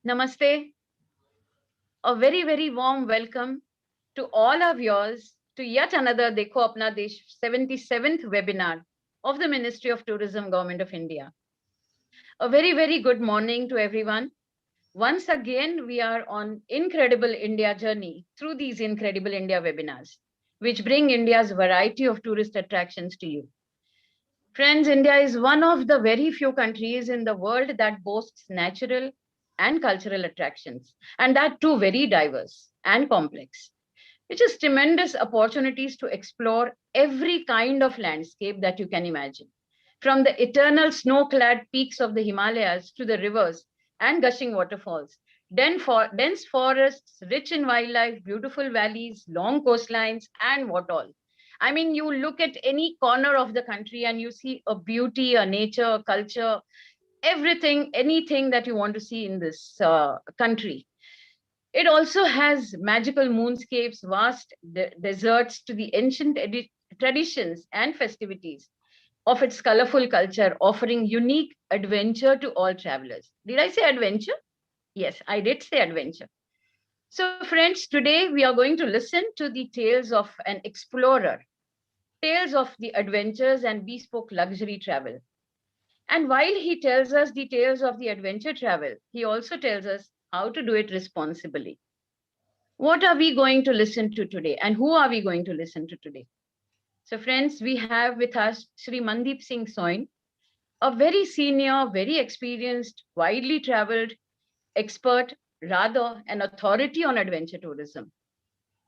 Namaste. A very, very warm welcome to all our viewers to yet another Dekho Apna Desh 77th webinar of the Ministry of Tourism, Government of India. A very, very good morning to everyone. Once again, we are on Incredible India journey through these Incredible India webinars, which bring India's variety of tourist attractions to you. Friends, India is one of the very few countries in the world that boasts natural and cultural attractions, and that too very diverse and complex, which is tremendous opportunities to explore every kind of landscape that you can imagine, from the eternal snow-clad peaks of the Himalayas to the rivers and gushing waterfalls, dense forests, rich in wildlife, beautiful valleys, long coastlines, and what all. I mean, you look at any corner of the country and you see a beauty, a nature, a culture, everything, anything that you want to see in this country. It also has magical moonscapes, vast deserts to the ancient traditions and festivities of its colorful culture, offering unique adventure to all travelers. Did I say adventure? Yes, I did say adventure. So, friends, today we are going to listen to the tales of an explorer, tales of the adventures and bespoke luxury travel. And while he tells us the tales of the adventure travel, he also tells us how to do it responsibly. What are we going to listen to today? And who are we going to listen to today? So, friends, we have with us Sri Mandip Singh Soin, a very senior, very experienced, widely traveled expert, rather an authority on adventure tourism.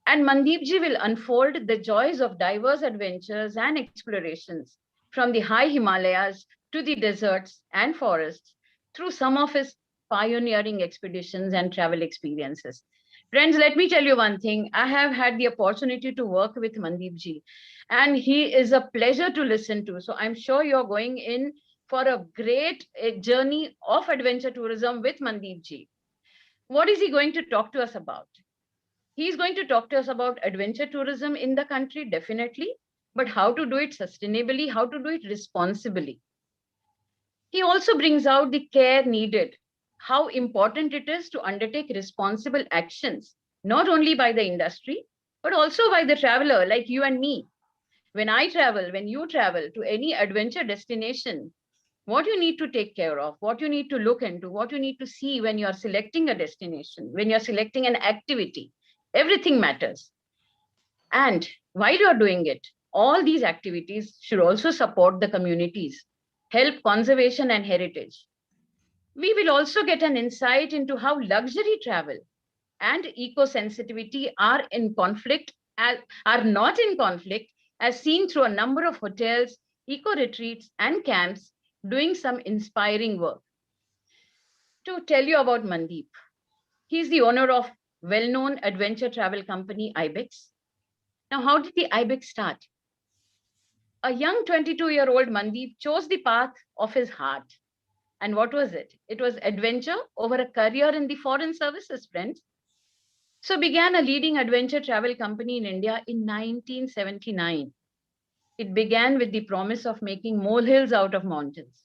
And Mandip ji will unfold the joys of diverse adventures and explorations from the high Himalayas to the deserts and forests through some of his pioneering expeditions and travel experiences. Friends, let me tell you one thing. I have had the opportunity to work with Mandip ji, and he is a pleasure to listen to. So I'm sure you're going in for a great journey of adventure tourism with Mandip ji. What is he going to talk to us about? He's going to talk to us about adventure tourism in the country, definitely, but how to do it sustainably, how to do it responsibly. He also brings out the care needed, how important it is to undertake responsible actions, not only by the industry, but also by the traveler like you and me. When I travel, when you travel to any adventure destination, what you need to take care of, what you need to look into, what you need to see when you're selecting a destination, when you're selecting an activity, everything matters. And while you're doing it, all these activities should also support the communities, help conservation and heritage. We will also get an insight into how luxury travel and eco-sensitivity are not in conflict, as seen through a number of hotels, eco-retreats, and camps doing some inspiring work. To tell you about Mandip, he's the owner of well-known adventure travel company Ibex. Now, how did the Ibex start? A young 22-year-old Mandip chose the path of his heart. And what was it? It was adventure over a career in the foreign services, friends. So began a leading adventure travel company in India in 1979. It began with the promise of making molehills out of mountains.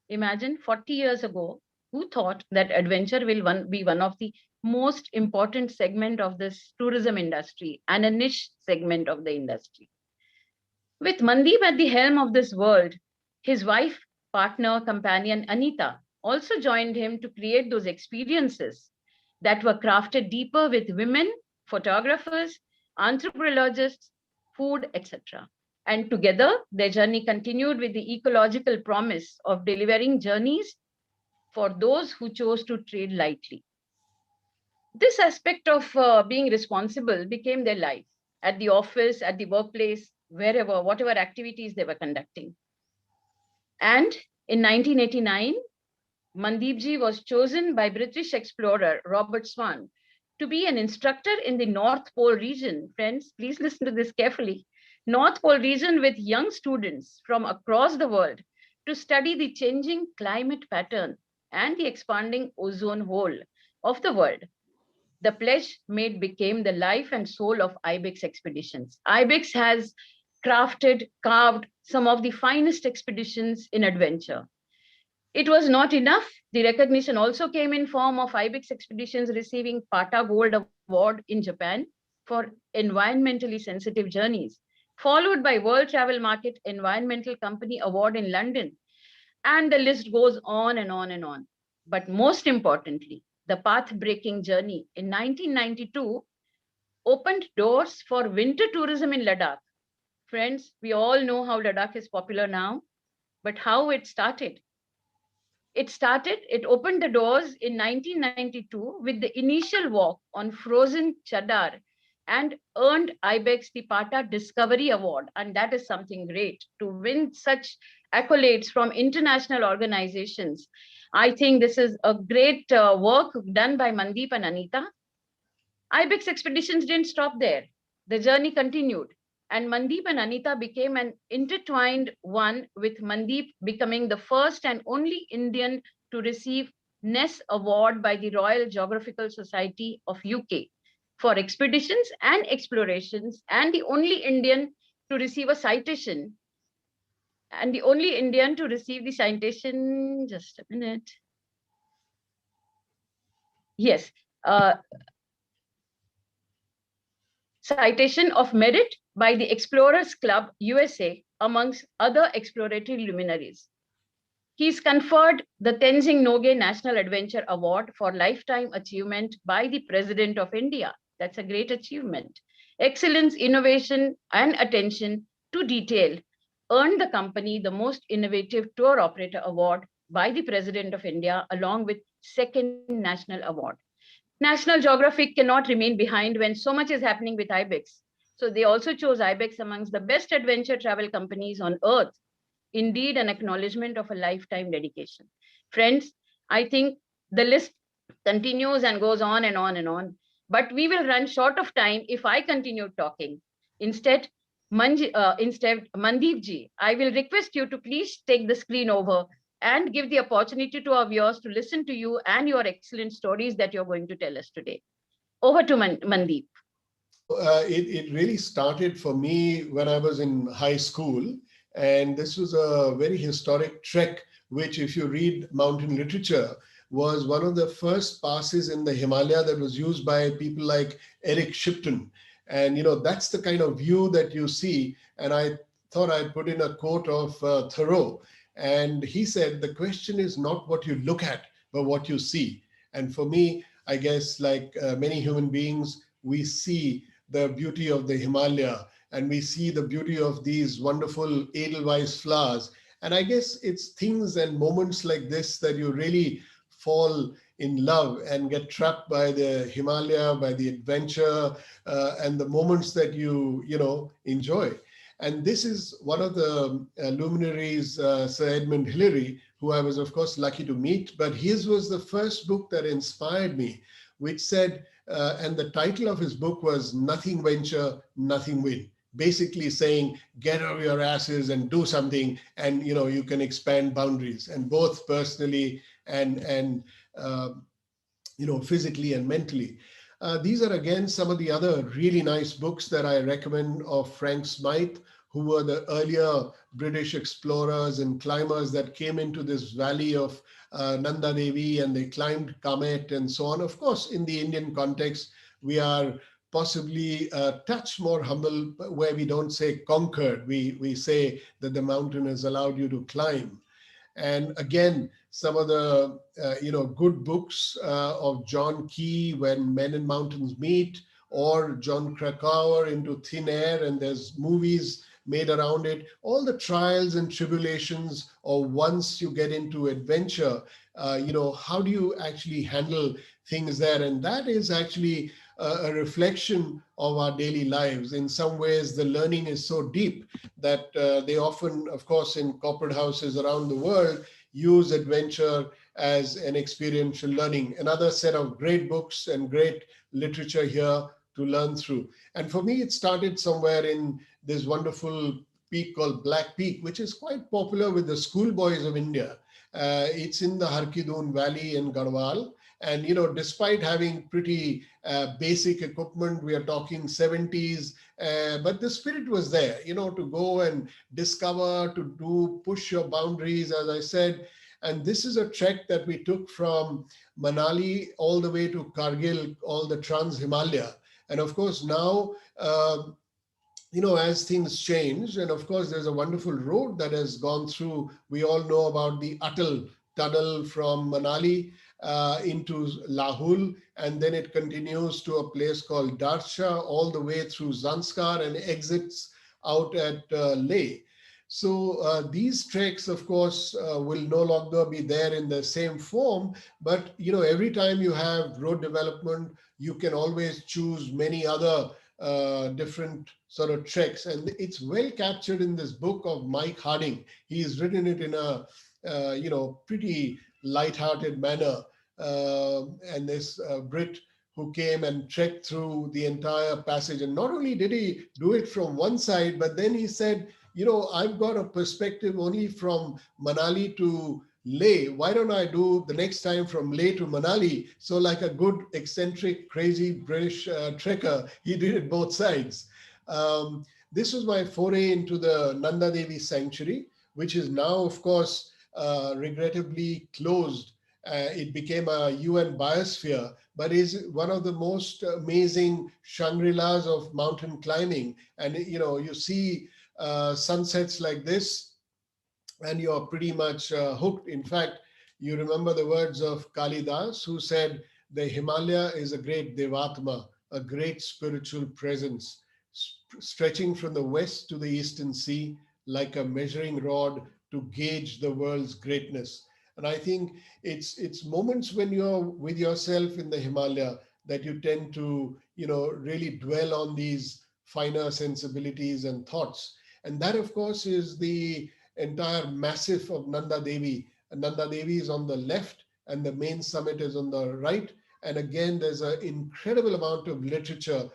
Imagine 40 years ago, who thought that adventure will be one of the most important segment of this tourism industry and a niche segment of the industry. With Mandip at the helm of this world, his wife, partner, companion Anita also joined him to create those experiences that were crafted deeper with women, photographers, anthropologists, food, etc. And together, their journey continued with the ecological promise of delivering journeys for those who chose to trade lightly. This aspect of being responsible became their life at the office, at the workplace, wherever, whatever activities they were conducting. And in 1989, Mandip ji was chosen by British explorer Robert Swan to be an instructor in the North Pole region. Friends, please listen to this carefully. North Pole region with young students from across the world to study the changing climate pattern and the expanding ozone hole of the world. The pledge made became the life and soul of Ibex expeditions. Ibex has carved some of the finest expeditions in adventure. It was not enough. The recognition also came in form of IBEX expeditions receiving Pata Gold Award in Japan for environmentally sensitive journeys, followed by World Travel Market Environmental Company Award in London. And the list goes on and on and on. But most importantly, the path-breaking journey in 1992 opened doors for winter tourism in Ladakh. Friends, we all know how Ladakh is popular now, but how it started. It opened the doors in 1992 with the initial walk on frozen Chadar and earned IBEX the Pata Discovery Award. And that is something great to win such accolades from international organizations. I think this is a great work done by Mandip and Anita. IBEX expeditions didn't stop there. The journey continued, and Mandip and Anita became an intertwined one, with Mandip becoming the first and only Indian to receive NES award by the Royal Geographical Society of UK for expeditions and explorations, and the only Indian to receive a citation, and the only Indian to receive the citation. Just a minute. Yes, citation of merit by the Explorers Club USA, amongst other exploratory luminaries. He is conferred the Tenzing Norgay National Adventure Award for Lifetime Achievement by the President of India. That's a great achievement. Excellence, innovation, and attention to detail earned the company the Most Innovative Tour Operator Award by the President of India, along with second national award. National Geographic cannot remain behind when so much is happening with IBEX. So they also chose IBEX amongst the best adventure travel companies on earth. Indeed, an acknowledgement of a lifetime dedication. Friends, I think the list continues and goes on and on and on. But we will run short of time if I continue talking. Instead, Mandeep ji, I will request you to please take the screen over and give the opportunity to our viewers to listen to you and your excellent stories that you're going to tell us today. Over to Mandeep. It really started for me when I was in high school. And this was a very historic trek, which, if you read mountain literature, was one of the first passes in the Himalaya that was used by people like Eric Shipton. And, that's the kind of view that you see. And I thought I'd put in a quote of Thoreau. And he said, the question is not what you look at, but what you see. And for me, I guess, like many human beings, we see the beauty of the Himalaya, and we see the beauty of these wonderful edelweiss flowers. And I guess it's things and moments like this that you really fall in love and get trapped by the Himalaya, by the adventure, and the moments that you enjoy. And this is one of the luminaries, Sir Edmund Hillary, who I was, of course, lucky to meet. But his was the first book that inspired me, which said, and the title of his book was Nothing Venture, Nothing Win. Basically saying, get out of your asses and do something, and you can expand boundaries, and both personally and physically and mentally. These are again some of the other really nice books that I recommend of Frank Smythe, who were the earlier British explorers and climbers that came into this valley of Nanda Devi, and they climbed Kamet and so on. Of course, in the Indian context, we are possibly a touch more humble, where we don't say conquered. We say that the mountain has allowed you to climb. And again, some of the good books of John Key, When Men and Mountains Meet, or John Krakauer, Into Thin Air, and there's movies made around it. All the trials and tribulations, or once you get into adventure, how do you actually handle things there? And that is actually a reflection of our daily lives. In some ways, the learning is so deep that they often, of course, in corporate houses around the world, use adventure as an experiential learning. Another set of great books and great literature here to learn through. And for me, it started somewhere in this wonderful peak called Black Peak, which is quite popular with the schoolboys of India. It's in the Harkidun Valley in Garhwal. And, despite having pretty basic equipment, we are talking 70s, but the spirit was there, to go and discover, to push your boundaries, as I said. And this is a trek that we took from Manali all the way to Kargil, all the Trans-Himalaya. And of course, now, as things change, and of course, there's a wonderful road that has gone through. We all know about the Atal tunnel from Manali into Lahul, and then it continues to a place called Darsha, all the way through Zanskar and exits out at Leh. So these treks, of course, will no longer be there in the same form. But every time you have road development, you can always choose many other different sort of treks, and it's well captured in this book of Mike Harding. He's written it in a pretty light-hearted manner, and this Brit who came and trekked through the entire passage. And not only did he do it from one side, but then he said, I've got a perspective only from Manali to Leh. Why don't I do the next time from Leh to Manali? So, like a good, eccentric, crazy British trekker, he did it both sides. This was my foray into the Nanda Devi sanctuary, which is now, of course, regrettably closed. It became a UN biosphere, but is one of the most amazing Shangri-Las of mountain climbing. And you see sunsets like this, and you're pretty much hooked. In fact, you remember the words of Kalidas, who said, "The Himalaya is a great Devatma, a great spiritual presence, stretching from the west to the eastern sea, like a measuring rod to gauge the world's greatness." And I think it's moments when you're with yourself in the Himalaya that you tend to, really dwell on these finer sensibilities and thoughts. And that, of course, is the entire massif of Nanda Devi. And Nanda Devi is on the left, and the main summit is on the right. And again, there's an incredible amount of literature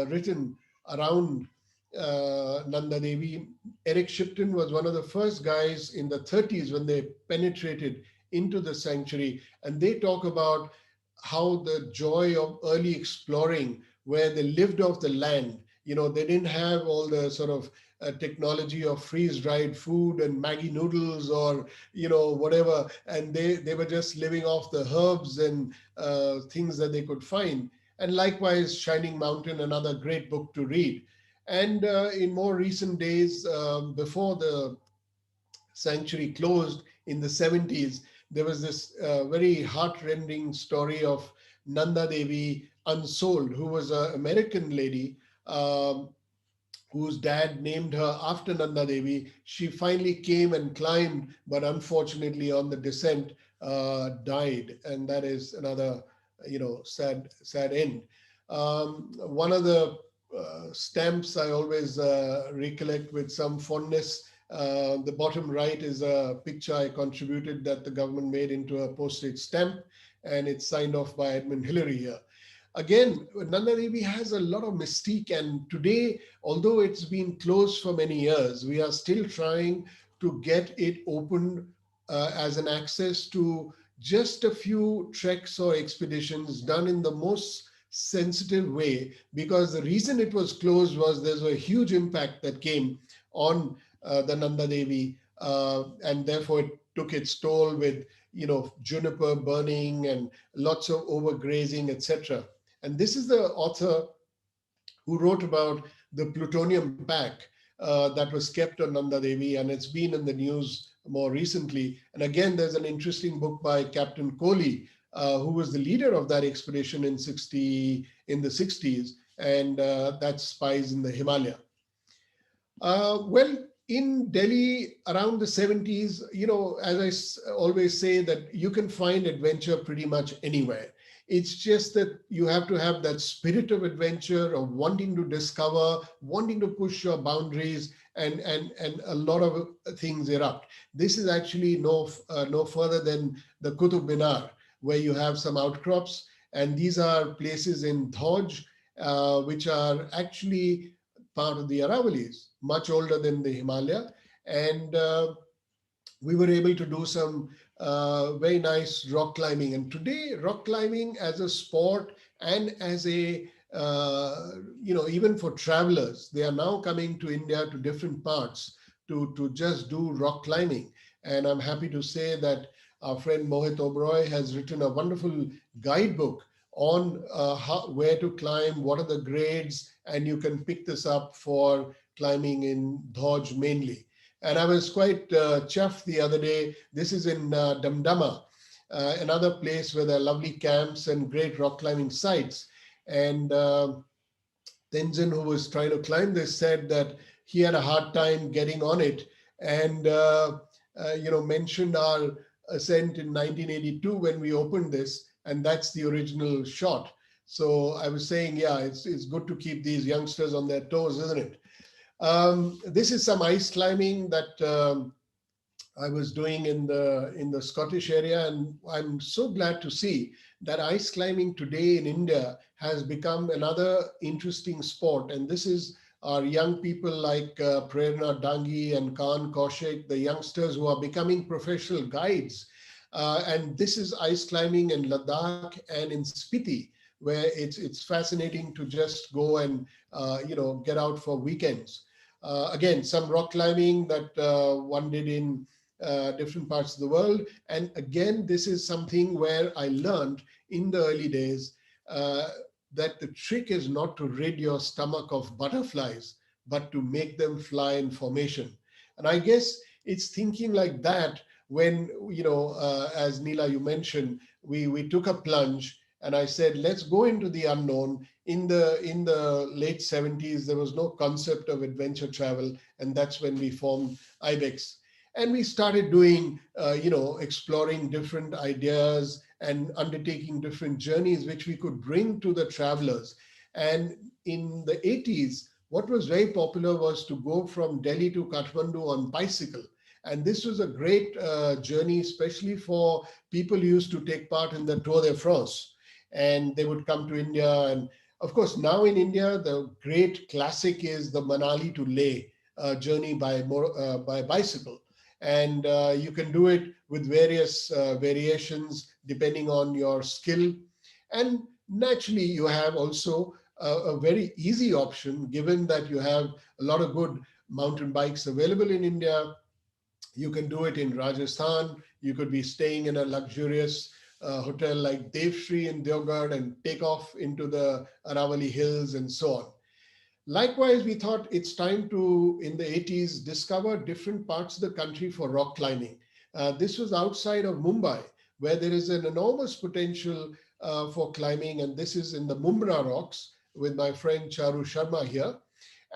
written around Nanda Devi. Eric Shipton was one of the first guys in the 30s when they penetrated into the sanctuary, and they talk about how the joy of early exploring, where they lived off the land. They didn't have all the sort of technology of freeze-dried food and Maggi noodles or whatever, and they were just living off the herbs and things that they could find. And likewise, Shining Mountain, another great book to read. And in more recent days, before the sanctuary closed in the 70s, there was this very heartrending story of Nanda Devi Unsold, who was an American lady whose dad named her after Nanda Devi. She finally came and climbed, but unfortunately on the descent died. And that is another, sad end. One of the stamps I always recollect with some fondness. The bottom right is a picture I contributed that the government made into a postage stamp, and it's signed off by Edmund Hillary here. Again, Nanda Devi has a lot of mystique, and today, although it's been closed for many years, we are still trying to get it opened as an access to just a few treks or expeditions done in the most sensitive way, because the reason it was closed was there's a huge impact that came on the Nanda Devi, and therefore it took its toll with juniper burning and lots of overgrazing, etc. And this is the author who wrote about the plutonium pack that was kept on Nanda Devi, and it's been in the news more recently. And again, there's an interesting book by Captain Kohli, who was the leader of that expedition in the 60s, and that's Spies in the Himalaya. Well, in Delhi around the 70s, as I always say, that you can find adventure pretty much anywhere. It's just that you have to have that spirit of adventure, of wanting to discover, wanting to push your boundaries, and a lot of things erupt. This is actually no further than the Qutub Minar, where you have some outcrops, and these are places in Dhauj, which are actually part of the Aravallis, much older than the Himalaya. And we were able to do some very nice rock climbing. And today, rock climbing as a sport and as a, even for travelers, they are now coming to India, to different parts, to just do rock climbing. And I'm happy to say that our friend Mohit Oberoi has written a wonderful guidebook on where to climb, what are the grades, and you can pick this up for climbing in Dhauj mainly. And I was quite chuffed the other day. This is in Damdama, another place where there are lovely camps and great rock climbing sites. And Tenzin, who was trying to climb this, said that he had a hard time getting on it, and mentioned our ascent in 1982 when we opened this, and that's the original shot. So I was saying, yeah, it's good to keep these youngsters on their toes, isn't it? This is some ice climbing that I was doing in the Scottish area, and I'm so glad to see that ice climbing today in India has become another interesting sport. And this is our young people like Prerna Dangi and Khan Kaushik, the youngsters who are becoming professional guides. And this is ice climbing in Ladakh and in Spiti, where it's fascinating to just go and get out for weekends. Again, some rock climbing that one did in different parts of the world. And again, this is something where I learned in the early days uh, that the trick is not to rid your stomach of butterflies, but to make them fly in formation. And I guess it's thinking like that when, as Neela, you mentioned, we took a plunge and I said, let's go into the unknown. In the late 70s, there was no concept of adventure travel. And that's when we formed IBEX, and we started doing exploring different ideas and undertaking different journeys which we could bring to the travelers. And in the 80s, what was very popular was to go from Delhi to Kathmandu on bicycle. And this was a great journey, especially for people who used to take part in the Tour de France, and they would come to India. And of course, now in India, the great classic is the Manali to Leh journey by bicycle, and you can do it with various variations depending on your skill. And naturally, you have also a very easy option, given that you have a lot of good mountain bikes available in India. You can do it in Rajasthan. You could be staying in a luxurious hotel like Devshri in Deoghar and take off into the Aravali Hills and so on. Likewise, we thought it's time to, in the 80s, discover different parts of the country for rock climbing. This was outside of Mumbai, where there is an enormous potential for climbing, and this is in the Mumra Rocks with my friend Charu Sharma here.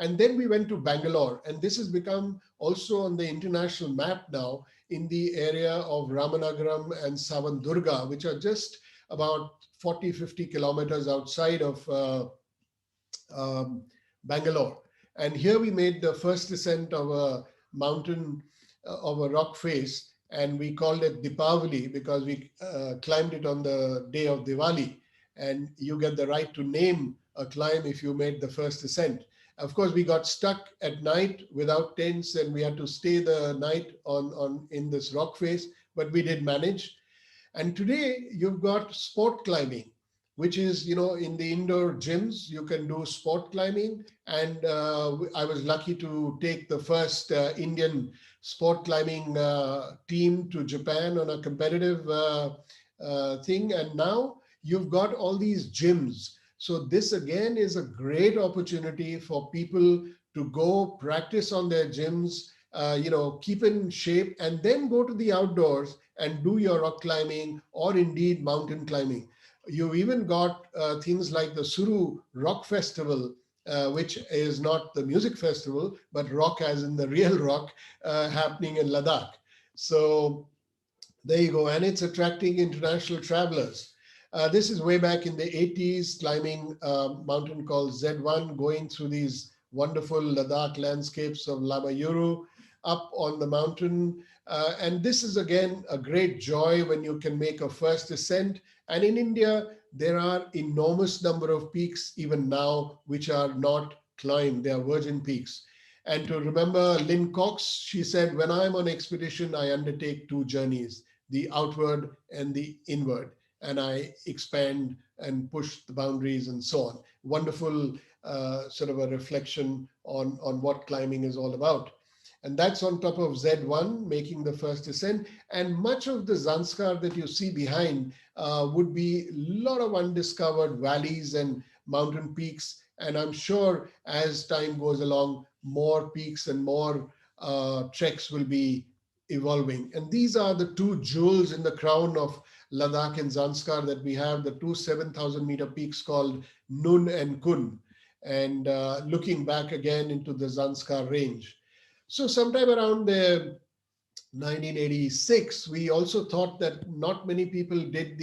And then we went to Bangalore, and this has become also on the international map now in the area of Ramanagaram and Savandurga, which are just about 40, 50 kilometers outside of um, Bangalore. And here we made the first descent of a mountain, of a rock face, and we called it Dipavali because we climbed it on the day of Diwali. And you get the right to name a climb if you made the first descent. Of course, we got stuck at night without tents, and we had to stay the night on in this rock face, but we did manage. And today you've got sport climbing, which is, in the indoor gyms, you can do sport climbing. And I was lucky to take the first Indian sport climbing team to Japan on a competitive thing. And now you've got all these gyms. So this again is a great opportunity for people to go practice on their gyms, keep in shape, and then go to the outdoors and do your rock climbing or indeed mountain climbing. You've even got things like the Suru Rock Festival, which is not the music festival, but rock as in the real rock, happening in Ladakh. So there you go, and it's attracting international travelers. This is way back in the 80s, climbing a mountain called Z1, going through these wonderful Ladakh landscapes of Lama Yuru up on the mountain. And this is again a great joy when you can make a first ascent. And in India, there are enormous number of peaks even now which are not climbed. They are virgin peaks. And to remember Lynn Cox, she said, when I'm on expedition, I undertake two journeys, the outward and the inward. And I expand and push the boundaries and so on. Wonderful sort of a reflection on what climbing is all about. And that's on top of Z1, making the first ascent. And much of the Zanskar that you see behind would be a lot of undiscovered valleys and mountain peaks. And I'm sure as time goes along, more peaks and more treks will be evolving. And these are the two jewels in the crown of Ladakh and Zanskar that we have, the two 7,000-meter peaks called Nun and Kun. And looking back again into the Zanskar range. So sometime around the 1986, we also thought that not many people did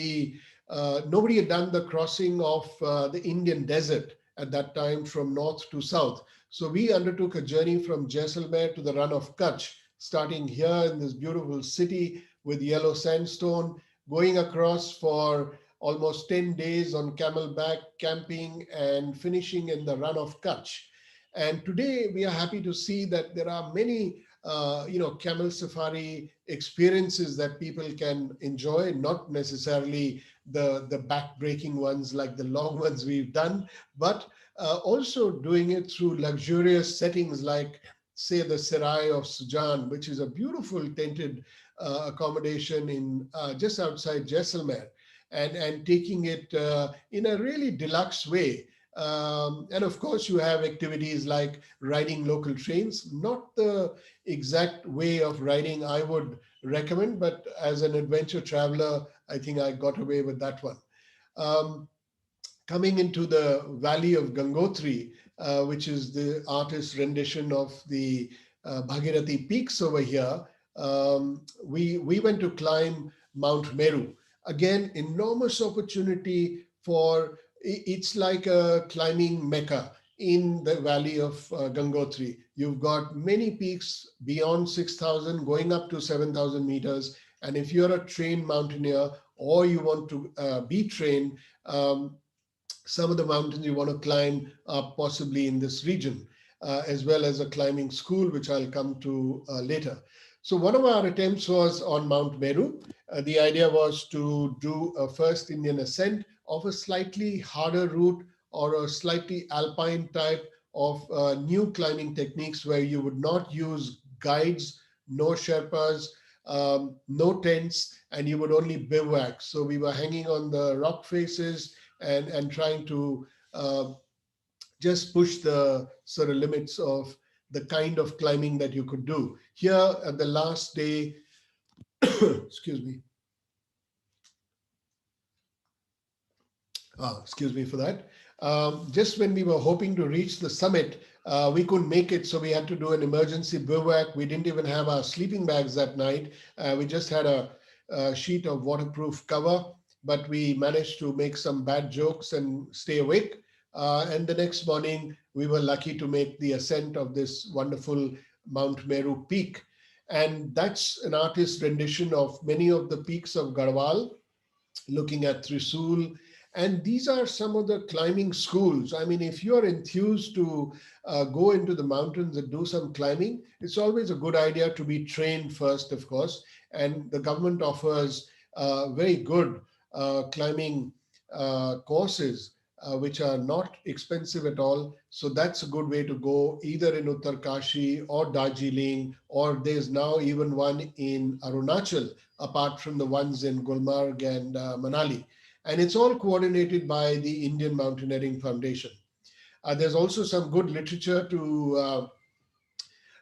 nobody had done the crossing of the Indian desert at that time from north to south. So we undertook a journey from Jaisalmer to the Run of Kutch, starting here in this beautiful city with yellow sandstone, going across for almost 10 days on camelback camping and finishing in the Run of Kutch. And today we are happy to see that there are many camel safari experiences that people can enjoy, not necessarily the back-breaking ones like the long ones we've done, but also doing it through luxurious settings like, say, the Serai of Sujan, which is a beautiful tented accommodation in just outside Jaisalmer, and taking it in a really deluxe way. And of course, you have activities like riding local trains, not the exact way of riding I would recommend, but as an adventure traveler, I think I got away with that one. Um, Coming into the valley of Gangotri, which is the artist's rendition of the Bhagirathi peaks over here, we went to climb Mount Meru. Again, enormous opportunity for it's like a climbing mecca in the valley of Gangotri. You've got many peaks beyond 6,000, going up to 7,000 meters. And if you're a trained mountaineer or you want to be trained, some of the mountains you want to climb are possibly in this region, as well as a climbing school, which I'll come to later. So one of our attempts was on Mount Meru. The idea was to do a first Indian ascent of a slightly harder route or a slightly alpine type of new climbing techniques where you would not use guides, no Sherpas, no tents, and you would only bivouac. So we were hanging on the rock faces and trying to just push the sort of limits of the kind of climbing that you could do. Here at the last day, excuse me, excuse me for that. Just when we were hoping to reach the summit, we couldn't make it, so we had to do an emergency bivouac. We didn't even have our sleeping bags that night. We just had a sheet of waterproof cover, but we managed to make some bad jokes and stay awake. And the next morning, we were lucky to make the ascent of this wonderful Mount Meru peak. And that's an artist's rendition of many of the peaks of Garhwal, looking at Trisul. And these are some of the climbing schools. I mean, if you're enthused to go into the mountains and do some climbing, it's always a good idea to be trained first, of course. And the government offers very good climbing courses, which are not expensive at all. So that's a good way to go, either in Uttarkashi or Darjeeling, or there's now even one in Arunachal, apart from the ones in Gulmarg and Manali. And it's all coordinated by the Indian Mountaineering Foundation. There's also some good literature to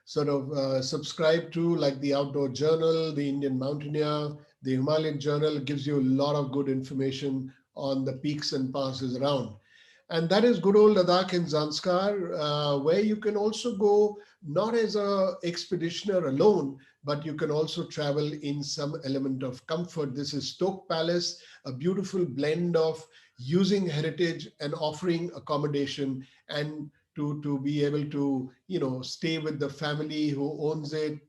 subscribe to, like the Outdoor Journal, the Indian Mountaineer, the Himalayan Journal. Gives you a lot of good information on the peaks and passes around. And that is good old Ladakh and Zanskar, where you can also go not as a expeditioner alone, but you can also travel in some element of comfort. This is Stoke Palace, a beautiful blend of using heritage and offering accommodation, and to be able to stay with the family who owns it.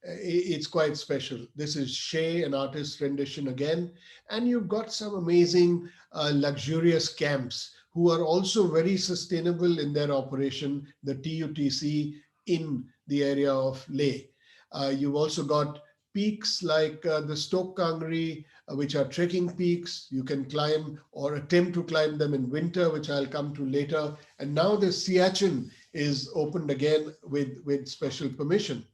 It's quite special. This is Shea, an artist's rendition again. And you've got some amazing luxurious camps who are also very sustainable in their operation, the TUTC in the area of Leh. You've also got peaks like the Stoke Kangri, which are trekking peaks. You can climb or attempt to climb them in winter, which I'll come to later. And now the Siachen is opened again with special permission.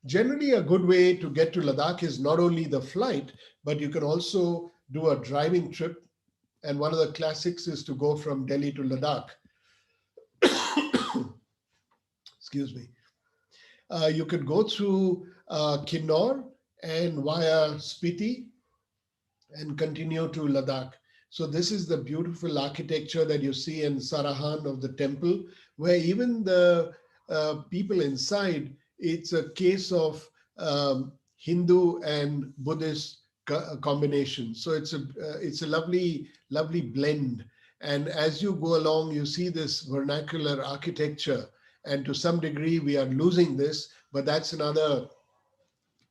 Generally, a good way to get to Ladakh is not only the flight, but you can also do a driving trip. And one of the classics is to go from Delhi to Ladakh. Excuse me. You could go through Kinnaur and via Spiti and continue to Ladakh. So this is the beautiful architecture that you see in Sarahan of the temple, where even the people inside, it's a case of Hindu and Buddhist combination. So it's a lovely blend. And as you go along, you see this vernacular architecture. And to some degree, we are losing this, but that's another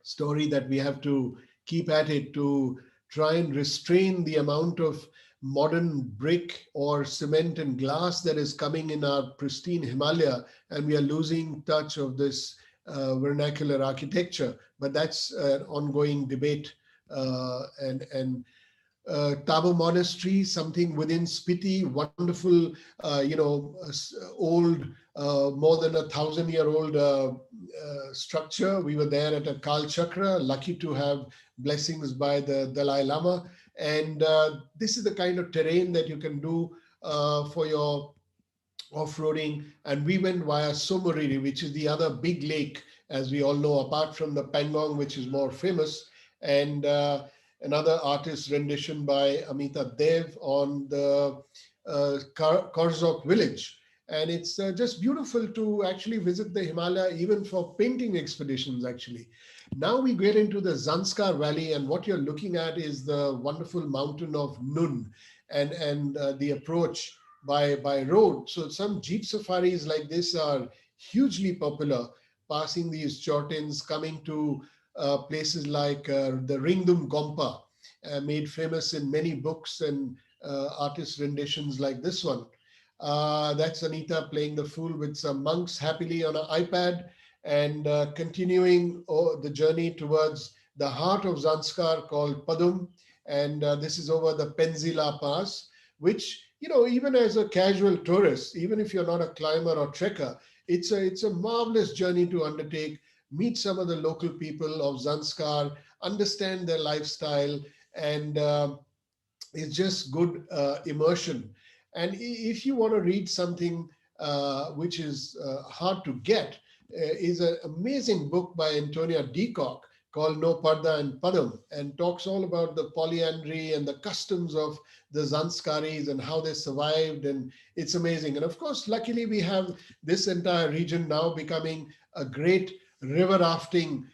story that we have to keep at it to try and restrain the amount of modern brick or cement and glass that is coming in our pristine Himalaya, and we are losing touch of this vernacular architecture. But that's an ongoing debate, and Tabo Monastery, something within Spiti, wonderful, old, more than 1,000-year-old structure. We were there at a Kal Chakra, lucky to have blessings by the Dalai Lama. And this is the kind of terrain that you can do for your off-roading. And we went via Somoriri, which is the other big lake, as we all know, apart from the Pangong, which is more famous. And another artist rendition by Amita Dev on the Karzok village. And it's just beautiful to actually visit the Himalaya, even for painting expeditions, actually. Now we get into the Zanskar Valley, and what you're looking at is the wonderful mountain of Nun and the approach by road. So some jeep safaris like this are hugely popular, passing these chortins, coming to places like the Ringdum Gompa, made famous in many books and artist renditions like this one. That's Anita playing the fool with some monks happily on an iPad and continuing the journey towards the heart of Zanskar called Padum. And this is over the Penzila Pass, which, even as a casual tourist, even if you're not a climber or trekker, it's a marvelous journey to undertake, meet some of the local people of Zanskar, understand their lifestyle, and it's just good immersion. And if you want to read something which is hard to get, is an amazing book by Antonia Deacock called No Parda and Padam, and talks all about the polyandry and the customs of the Zanskaris and how they survived. And it's amazing. And of course, luckily, we have this entire region now becoming a great river rafting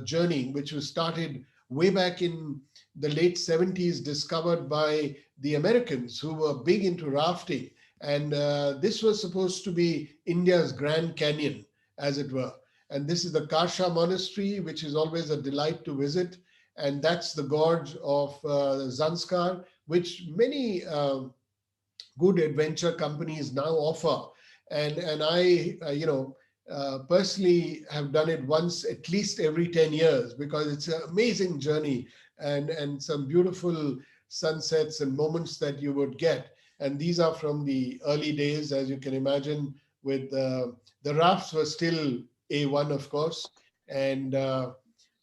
journey, which was started way back in the late 70s, discovered by the Americans who were big into rafting. And this was supposed to be India's Grand Canyon, as it were. And this is the Karsha Monastery, which is always a delight to visit. And that's the gorge of Zanskar, which many good adventure companies now offer. And I, personally have done it once at least every 10 years because it's an amazing journey and some beautiful sunsets and moments that you would get. And these are from the early days, as you can imagine, with the rafts were still A1, of course. And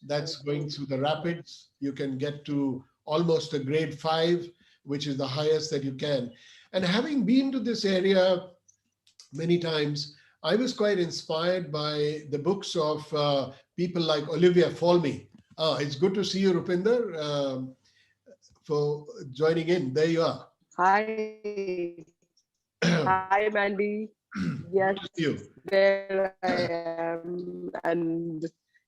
that's going through the rapids. You can get to almost a grade 5, which is the highest that you can. And having been to this area many times, I was quite inspired by the books of people like Olivia Folmy. It's good to see you, Rupinder, for joining in. There you are. Hi. Hi, Mandy. Yes, You. there I am and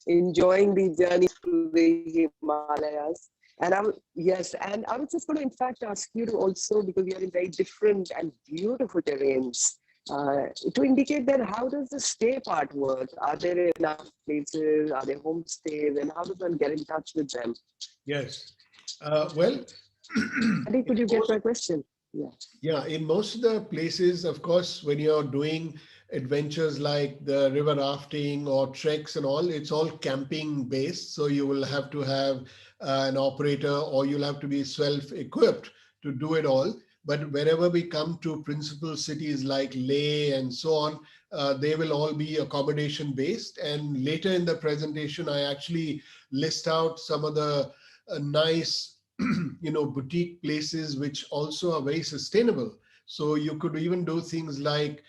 enjoying the journey through the Himalayas. And yes, and I was just going to in fact ask you to also, because we are in very different and beautiful terrains, to indicate that how does the stay part work? Are there enough places? Are there homestays? And how does one get in touch with them? Yes. Well, I think, could you get my question? Yeah. Yeah, in most of the places, of course, when you're doing adventures like the river rafting or treks and all, it's all camping based. So you will have to have an operator or you'll have to be self-equipped to do it all. But wherever we come to principal cities like Leh and so on, they will all be accommodation based. And later in the presentation, I actually list out some of the nice, boutique places which also are very sustainable. So you could even do things like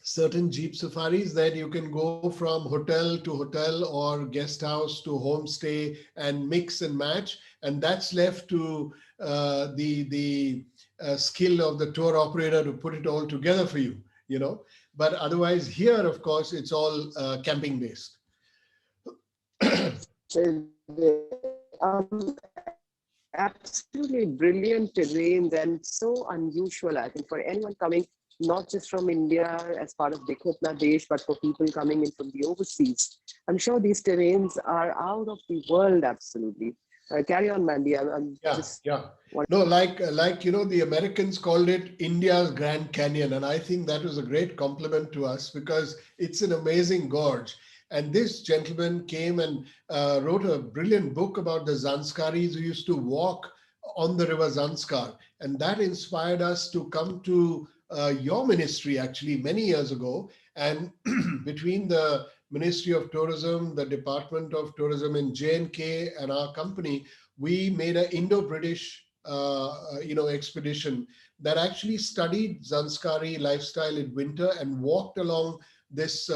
certain jeep safaris that you can go from hotel to hotel or guest house to homestay and mix and match, and that's left to the skill of the tour operator to put it all together for you. But otherwise here, of course, it's all camping based. Absolutely brilliant terrains and so unusual, I think, for anyone coming not just from India as part of Dekho Apna Desh, but for people coming in from the overseas. I'm sure these terrains are out of the world, absolutely. Carry on, Mandy. I'm Yeah, just yeah. No, like the Americans called it India's Grand Canyon, and I think that was a great compliment to us because it's an amazing gorge. And this gentleman came and wrote a brilliant book about the Zanskaris who used to walk on the river Zanskar, and that inspired us to come to your ministry actually many years ago. And between the Ministry of Tourism, the Department of Tourism in J&K, and our company, we made an Indo-British expedition that actually studied Zanskari lifestyle in winter and walked along this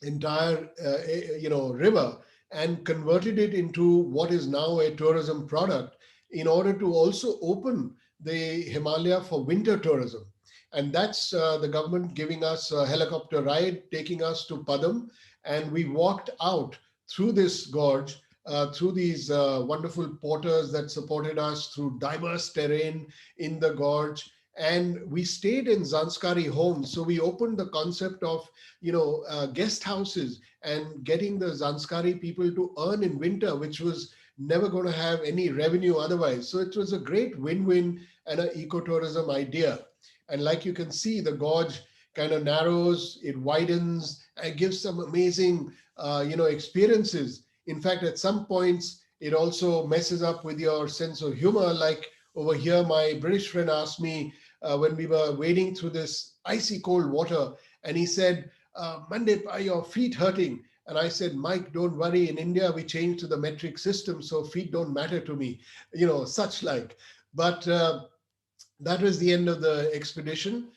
entire river and converted it into what is now a tourism product in order to also open the Himalaya for winter tourism. And that's the government giving us a helicopter ride, taking us to Padam, and we walked out through this gorge, through these wonderful porters that supported us through diverse terrain in the gorge. And we stayed in Zanskari homes. So we opened the concept of, guest houses and getting the Zanskari people to earn in winter, which was never going to have any revenue otherwise. So it was a great win-win and an ecotourism idea. And like you can see, the gorge kind of narrows, it widens, and gives some amazing, experiences. In fact, at some points, it also messes up with your sense of humor. Like over here, my British friend asked me when we were wading through this icy cold water, and he said, Mandip, are your feet hurting? And I said, Mike, don't worry. In India, we changed to the metric system, so feet don't matter to me, such like. But that was the end of the expedition.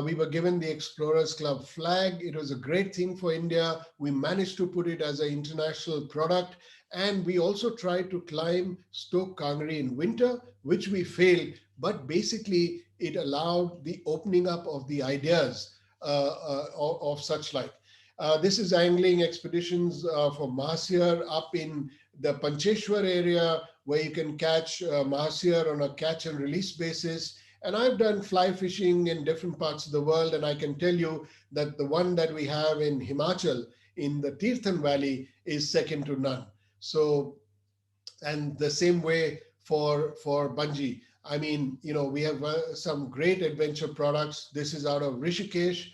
We were given the Explorers Club flag. It was a great thing for India. We managed to put it as an international product. And we also tried to climb Stoke Kangri in winter, which we failed. But basically, it allowed the opening up of the ideas of such like. This is angling expeditions for Mahasir up in the Pancheshwar area, where you can catch Mahasir on a catch and release basis. And I've done fly fishing in different parts of the world, and I can tell you that the one that we have in Himachal, in the Tirthan Valley, is second to none. So, and the same way for bungee. I mean, we have some great adventure products. This is out of Rishikesh,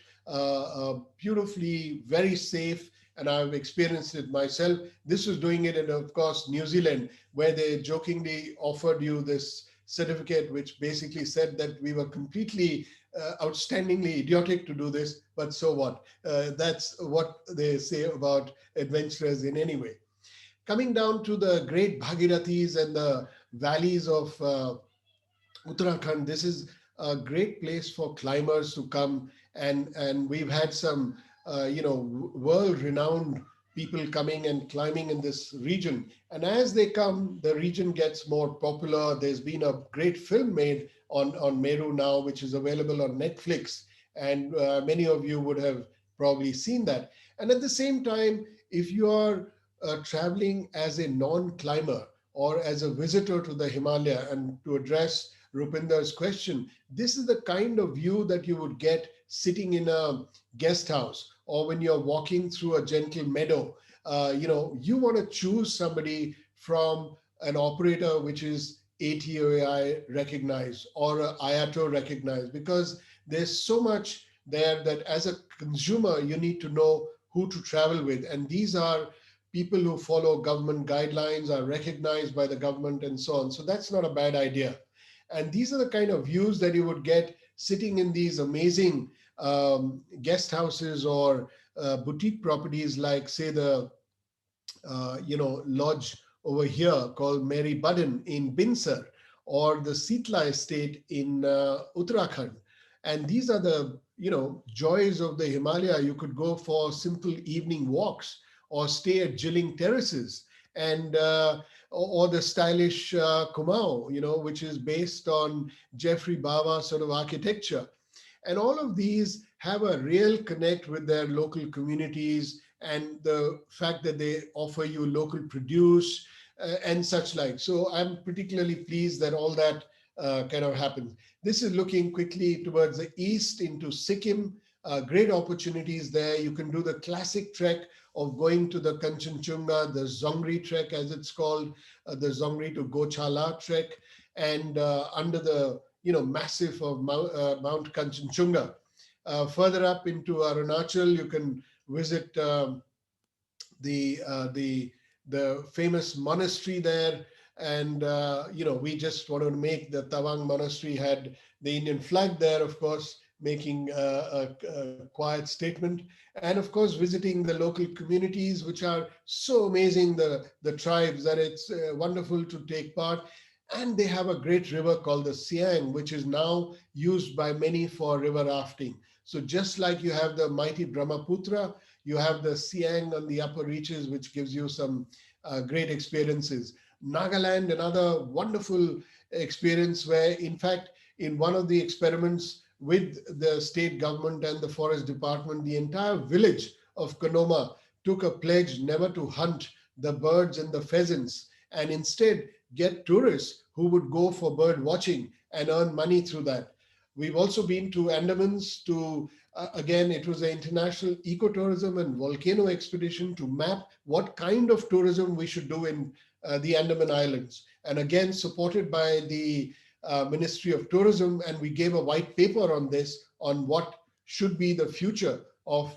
beautifully, very safe, and I've experienced it myself. This was doing it in, of course, New Zealand, where they jokingly offered you this certificate, which basically said that we were completely outstandingly idiotic to do this, but so what? That's what they say about adventurers in any way. Coming down to the great Bhagirathis and the valleys of Uttarakhand, this is a great place for climbers to come, and we've had some world-renowned people coming and climbing in this region. And as they come, the region gets more popular. There's been a great film made on Meru now, which is available on Netflix, and many of you would have probably seen that. And at the same time, if you are traveling as a non-climber or as a visitor to the Himalaya, and to address Rupinder's question, this is the kind of view that you would get sitting in a guest house or when you're walking through a gentle meadow. You want to choose somebody from an operator which is ATOI recognized or IATO recognized, because there's so much there that as a consumer, you need to know who to travel with. And these are people who follow government guidelines, are recognized by the government and so on. So that's not a bad idea. And these are the kind of views that you would get sitting in these amazing guest houses or boutique properties, like say the lodge over here called Mary Budden in Binsar, or the Sitla estate in Uttarakhand. And these are the joys of the Himalaya. You could go for simple evening walks or stay at Jilling terraces, and or the stylish Kumau, which is based on Jeffrey Bawa sort of architecture. And all of these have a real connect with their local communities, and the fact that they offer you local produce and such like. So I'm particularly pleased that all that kind of happens. This is looking quickly towards the east into Sikkim. Great opportunities there. You can do the classic trek of going to the Kanchenjunga, the Zongri trek as it's called, the Zongri to Gochala trek, and under the massif of Mount Kanchenjunga. Further up into Arunachal, you can visit the famous monastery there. And we just want to make the Tawang monastery had the Indian flag there, of course, making a quiet statement. And of course, visiting the local communities, which are so amazing, the tribes, that it's wonderful to take part. And they have a great river called the Siang, which is now used by many for river rafting. So just like you have the mighty Brahmaputra, you have the Siang on the upper reaches, which gives you some great experiences. Nagaland, another wonderful experience where, in fact, in one of the experiments with the state government and the forest department, the entire village of Konoma took a pledge never to hunt the birds and the pheasants, and instead get tourists who would go for bird watching and earn money through that. We've also been to Andamans to, again, it was an international ecotourism and volcano expedition to map what kind of tourism we should do in the Andaman Islands. And again, supported by the Ministry of Tourism, and we gave a white paper on this, on what should be the future of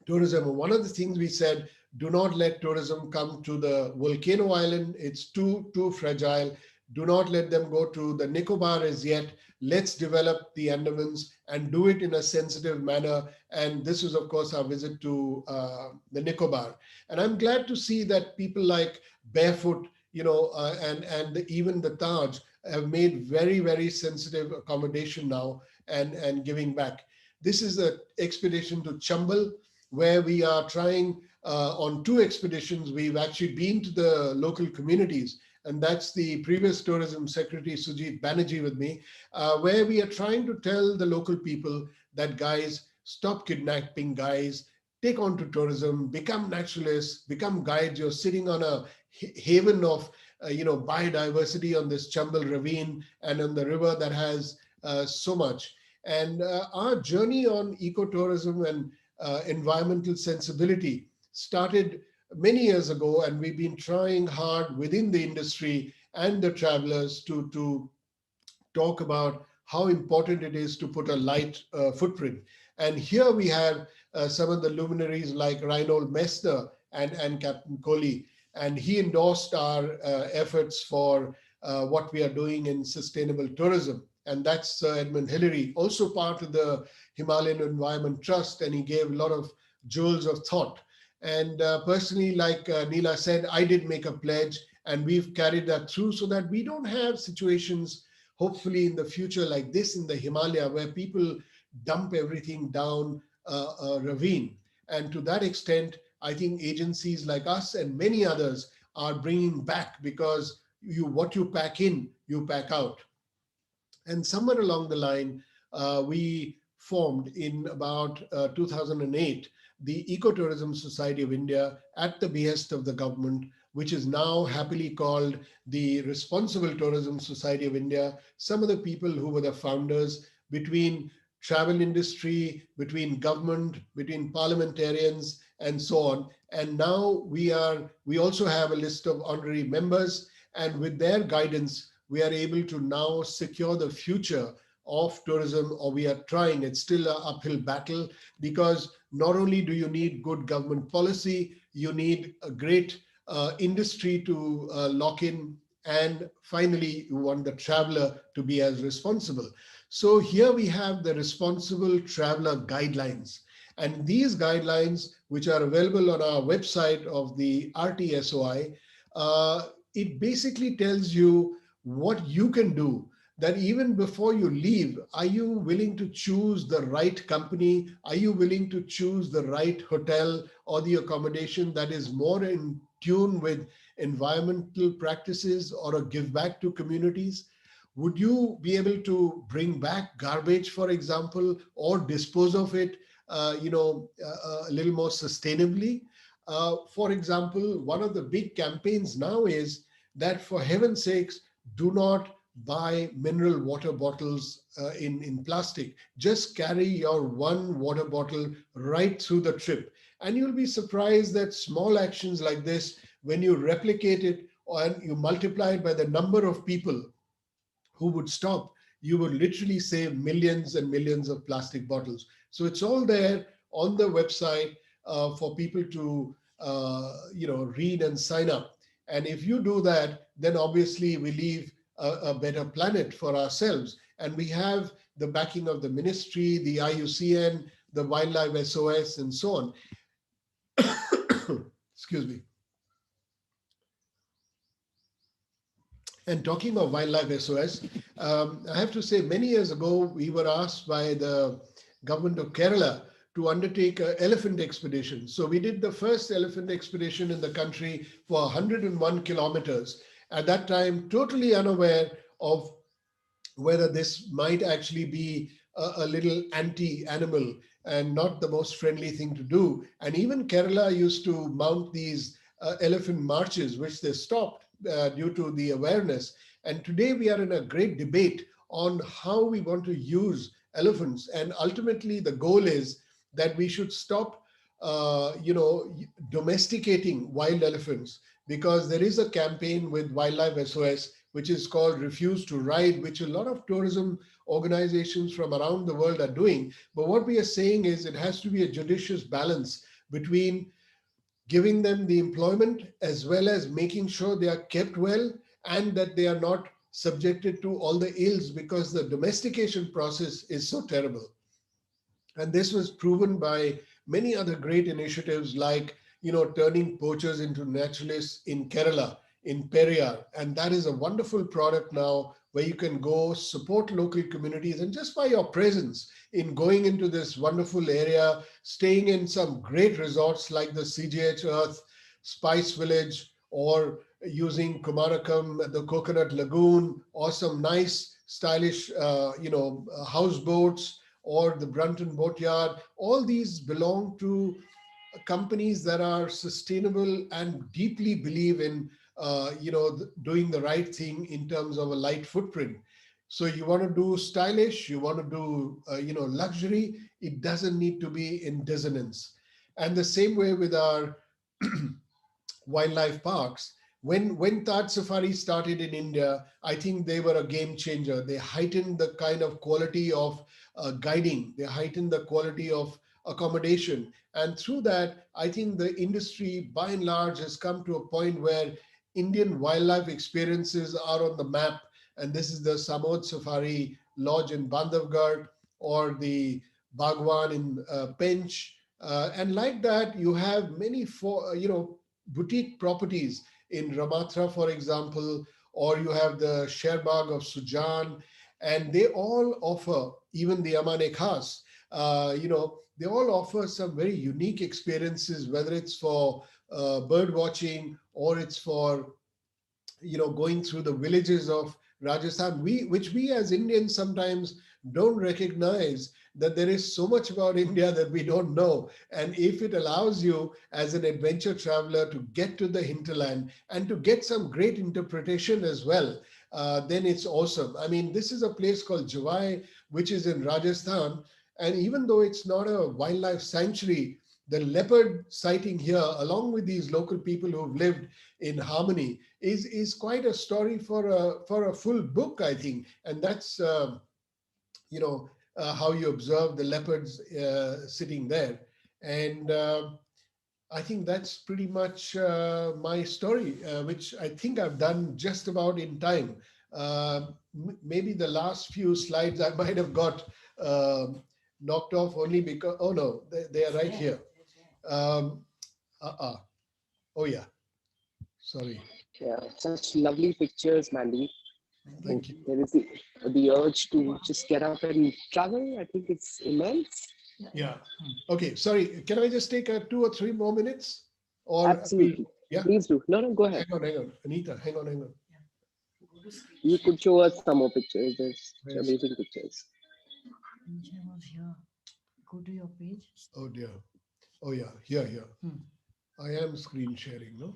tourism. And one of the things we said, do not let tourism come to the volcano island. It's too fragile. Do not let them go to the Nicobar as yet. Let's develop the Andamans and do it in a sensitive manner. And this is, of course, our visit to the Nicobar. And I'm glad to see that people like Barefoot, and even the Taj have made very, very sensitive accommodation now and giving back. This is an expedition to Chambal, where we are trying on 2 expeditions. We've actually been to the local communities, and that's the previous Tourism Secretary Sujit Banerjee with me, where we are trying to tell the local people that, guys, stop kidnapping guys, take on to tourism, become naturalists, become guides. You're sitting on a haven of biodiversity on this Chambal ravine and on the river that has so much. And our journey on ecotourism and environmental sensibility started many years ago, and we've been trying hard within the industry and the travelers to talk about how important it is to put a light footprint. And here we have some of the luminaries like Reinhold Messner and Captain Kohli, and he endorsed our efforts for what we are doing in sustainable tourism. And that's Edmund Hillary, also part of the Himalayan Environment Trust, and he gave a lot of jewels of thought. And personally, like Neela said, I did make a pledge, and we've carried that through so that we don't have situations, hopefully in the future, like this in the Himalaya, where people dump everything down a ravine. And to that extent, I think agencies like us and many others are bringing back, because what you pack in, you pack out. And somewhere along the line, we formed in about 2008 the Ecotourism Society of India at the behest of the government, which is now happily called the Responsible Tourism Society of India. Some of the people who were the founders, between travel industry, between government, between parliamentarians, and so on. And now we also have a list of honorary members, and with their guidance, we are able to now secure the future of tourism, or we are trying. It's still an uphill battle, because not only do you need good government policy, you need a great industry to lock in And finally, you want the traveler to be as responsible. So here we have the responsible traveler guidelines. And these guidelines, which are available on our website of the RTSOI, it basically tells you what you can do, that even before you leave, are you willing to choose the right company? Are you willing to choose the right hotel or the accommodation that is more in tune with environmental practices or a give back to communities? Would you be able to bring back garbage, for example, or dispose of it, a little more sustainably? For example, one of the big campaigns now is that, for heaven's sakes, do not buy mineral water bottles in plastic. Just carry your one water bottle right through the trip. And you'll be surprised that small actions like this, when you replicate it and you multiply it by the number of people who would stop, you would literally save millions and millions of plastic bottles. So it's all there on the website for people to read and sign up. And if you do that, then obviously we leave a better planet for ourselves. And we have the backing of the ministry, the IUCN, the Wildlife SOS, and so on. Excuse me. And talking of Wildlife SOS, I have to say, many years ago, we were asked by the government of Kerala to undertake an elephant expedition. So we did the first elephant expedition in the country for 101 kilometers. At that time, totally unaware of whether this might actually be a little anti-animal and not the most friendly thing to do. And even Kerala used to mount these elephant marches, which they stopped due to the awareness. And today we are in a great debate on how we want to use elephants. And ultimately, the goal is that we should stop, domesticating wild elephants, because there is a campaign with Wildlife SOS which is called Refuse to Ride, which a lot of tourism organizations from around the world are doing. But what we are saying is it has to be a judicious balance between giving them the employment as well as making sure they are kept well and that they are not subjected to all the ills, because the domestication process is so terrible. And this was proven by many other great initiatives like, turning poachers into naturalists in Kerala, in Periyar. And that is a wonderful product now where you can go support local communities. And just by your presence in going into this wonderful area, staying in some great resorts like the CGH Earth, Spice Village, or using Kumarakam, the Coconut Lagoon, or some nice, stylish, houseboats, or the Brunton Boatyard. All these belong to companies that are sustainable and deeply believe in, doing the right thing in terms of a light footprint. So you want to do stylish, you want to do, luxury. It doesn't need to be in dissonance. And the same way with our wildlife parks. When Taj Safari started in India, I think they were a game changer. They heightened the kind of quality of guiding, they heightened the quality of accommodation. And through that, I think the industry by and large has come to a point where Indian wildlife experiences are on the map. And this is the Samod Safari Lodge in Bandhavgarh, or the Bhagwan in Pench. And like that, you have many, boutique properties in Ramatra, for example, or you have the Sherbag of Sujan, and they all offer, even the Amane Khas, they all offer some very unique experiences, whether it's for bird watching or it's for going through the villages of Rajasthan, which we as Indians sometimes don't recognize, that there is so much about India that we don't know. And if it allows you as an adventure traveler to get to the hinterland and to get some great interpretation as well, then it's awesome. I mean, this is a place called Javai, which is in Rajasthan. And even though it's not a wildlife sanctuary, the leopard sighting here, along with these local people who've lived in harmony, is quite a story for a full book, I think. And that's how you observe the leopards sitting there. And I think that's pretty much my story, which I think I've done just about in time. Maybe the last few slides I might have got knocked off only because, oh no, they are right here. Um, uh-uh. Oh yeah, sorry. Yeah, such lovely pictures, Mandy. And Thank you. there is the urge to just get up and travel. I think it's immense. Yeah. Okay, sorry. Can I just take 2 or 3 more minutes? Or we, Absolutely. yeah, Please do. No, no, go ahead. hang on. Anita, hang on. You could show us some more pictures. There's Where's, amazing pictures. was here. Go to your page. oh dear. Oh yeah, here. I am screen sharing, no?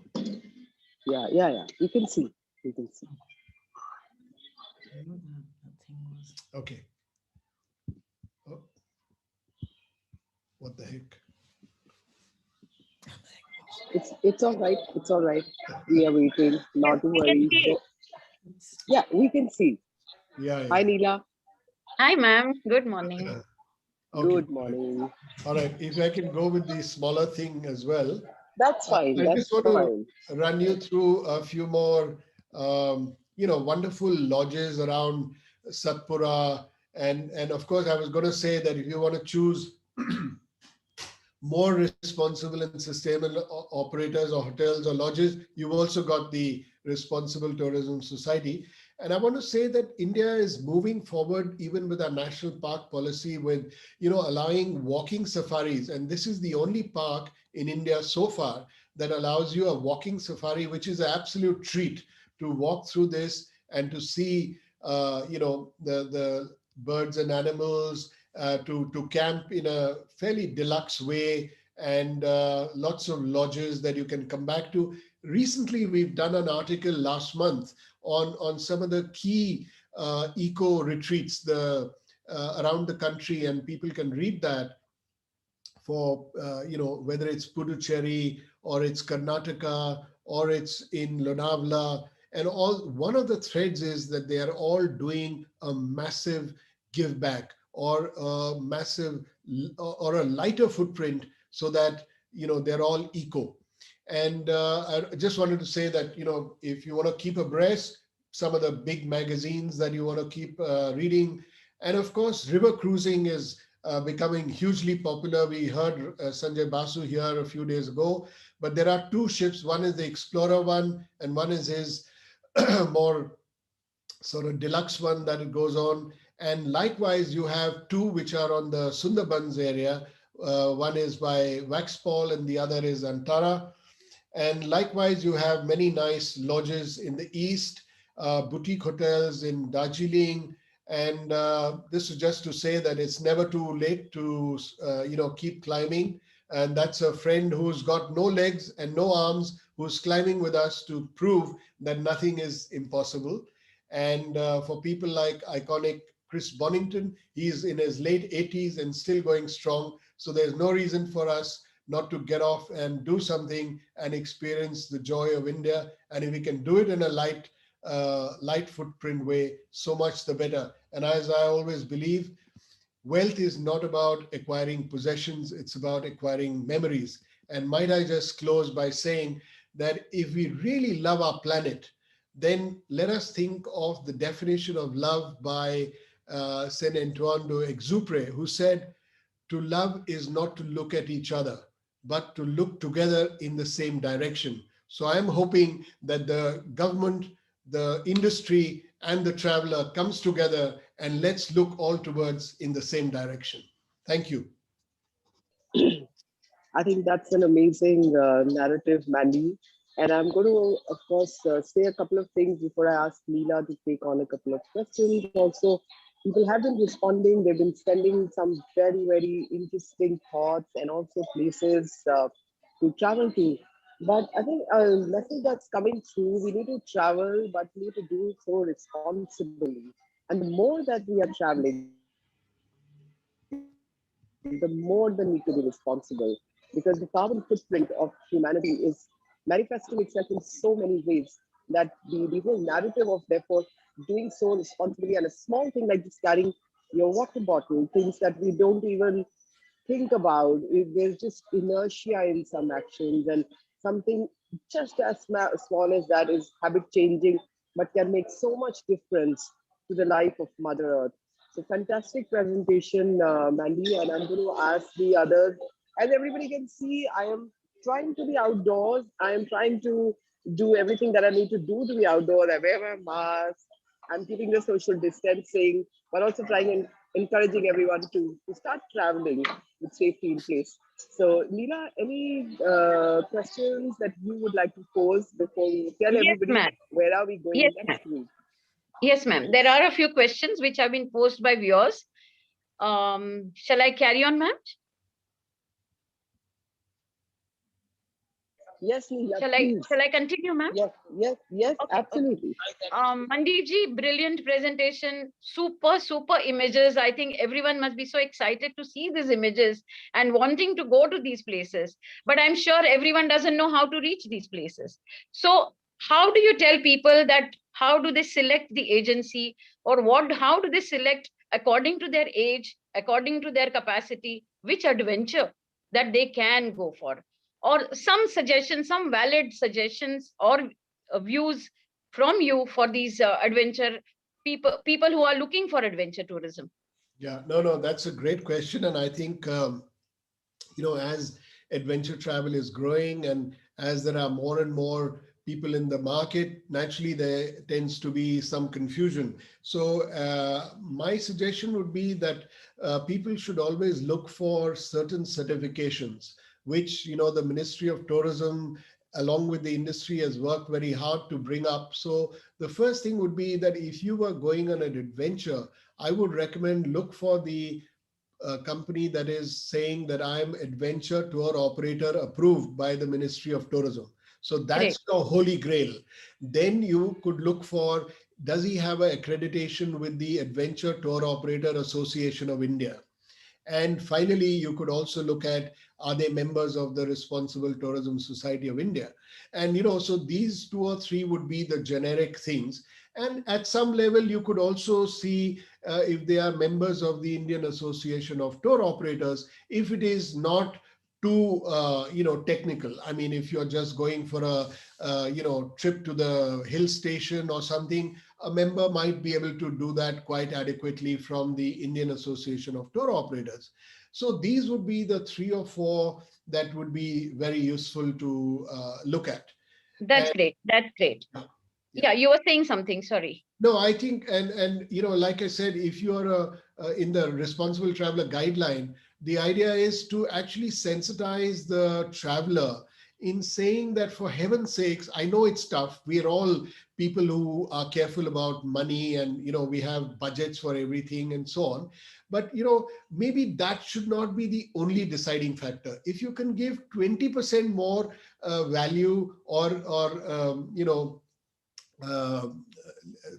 Yeah. You can see. You can see. I know the thing was. Okay. Oh, what the heck? It's all right. It's all right. We are waiting. Not to We can worry. see. So, yeah, we can see. Yeah. Hi, Neela. Hi, ma'am. Good morning. Okay. Good morning. All right. If I can go with the smaller thing as well. That's fine. I That's just want fine. to run you through a few more, wonderful lodges around Satpura. And of course, I was going to say that if you want to choose more responsible and sustainable operators or hotels or lodges, you've also got the Responsible Tourism Society. And I want to say that India is moving forward even with our national park policy with, allowing walking safaris. And this is the only park in India so far that allows you a walking safari, which is an absolute treat to walk through this and to see, the birds and animals, to camp in a fairly deluxe way, and lots of lodges that you can come back to. Recently, we've done an article last month on some of the key eco retreats around the country, and people can read that for whether it's Puducherry or it's Karnataka or it's in Lonavala, and all. One of the threads is that they are all doing a massive give back or a massive or a lighter footprint, so that they're all eco. And I just wanted to say that if you want to keep abreast some of the big magazines that you want to keep reading, and of course river cruising is becoming hugely popular. We heard Sanjay Basu here a few days ago, but there are two ships. One is the Explorer one, and one is his more sort of deluxe one that it goes on. And likewise, you have two which are on the Sundarbans area. One is by Waxpol and the other is Antara. And likewise, you have many nice lodges in the east, boutique hotels in Darjeeling. And this is just to say that it's never too late to, keep climbing. And that's a friend who's got no legs and no arms, who's climbing with us to prove that nothing is impossible. And for people like iconic Chris Bonington, he's in his late 80s and still going strong. So there's no reason for us not to get off and do something and experience the joy of India. And if we can do it in a light footprint way, so much the better. And as I always believe, wealth is not about acquiring possessions, it's about acquiring memories. And might I just close by saying that if we really love our planet, then let us think of the definition of love by Saint Antoine d'Exupéry, who said, to love is not to look at each other, but to look together in the same direction. So I am hoping that the government, the industry, and the traveler comes together, and let's look all towards in the same direction. Thank you. I think that's an amazing narrative, Mandy. And I'm going to, of course, say a couple of things before I ask Leela to take on a couple of questions. Also, people have been responding. They've been sending some very, very interesting thoughts and also places to travel to. But I think a message that's coming through, we need to travel, but we need to do so responsibly. And the more that we are traveling, the more the need to be responsible, because the carbon footprint of humanity is manifesting itself in so many ways that the whole narrative of therefore doing so responsibly, and a small thing like just carrying your water bottle, things that we don't even think about. There's just inertia in some actions, and something just as small as that is habit changing, but can make so much difference to the life of Mother Earth. So fantastic presentation, Mandy, and I'm going to ask the others. As everybody can see, I am trying to be outdoors. I am trying to do everything that I need to do to be outdoors. I wear my mask. I'm keeping the social distancing, but also trying and encouraging everyone to start traveling with safety in place. So, Neela, any questions that you would like to pose before we tell Yes, everybody ma'am. where are we going Yes, ma'am. next week? Yes, ma'am. There are a few questions which have been posed by viewers. Shall I carry on, ma'am? Yes, Neela, Shall I please. shall I continue, ma'am? Yes, yes, yes, Okay, okay. absolutely. Mandipji, brilliant presentation, super images. I think everyone must be so excited to see these images and wanting to go to these places. But I'm sure everyone doesn't know how to reach these places. So how do you tell people that, how do they select the agency, or how do they select according to their age, according to their capacity, which adventure that they can go for? Or some suggestions, some valid suggestions or views from you for these adventure people who are looking for adventure tourism? Yeah, no, that's a great question. And I think, as adventure travel is growing and as there are more and more people in the market, naturally there tends to be some confusion. So my suggestion would be that people should always look for certain certifications, which, the Ministry of Tourism along with the industry has worked very hard to bring up. So the first thing would be that if you were going on an adventure, I would recommend look for the company that is saying that I am adventure tour operator approved by the Ministry of Tourism. So Great. that's your holy grail. Then you could look for, does he have an accreditation with the Adventure Tour Operator Association of India? And finally, you could also look at, are they members of the Responsible Tourism Society of India? And, so these two or three would be the generic things. And at some level, you could also see if they are members of the Indian Association of Tour Operators, if it is not too, technical. I mean, if you're just going for a, trip to the hill station or something, a member might be able to do that quite adequately from the Indian Association of Tour Operators. So these would be the three or four that would be very useful to look at. That's And great. That's great. yeah, yeah. Yeah, you were saying something. Sorry. No, I think, and like I said, if you are in the responsible traveler guideline, the idea is to actually sensitize the traveler in saying that, for heaven's sakes, I know it's tough. We are all people who are careful about money, and we have budgets for everything and so on. But maybe that should not be the only deciding factor. If you can give 20% more value, or uh,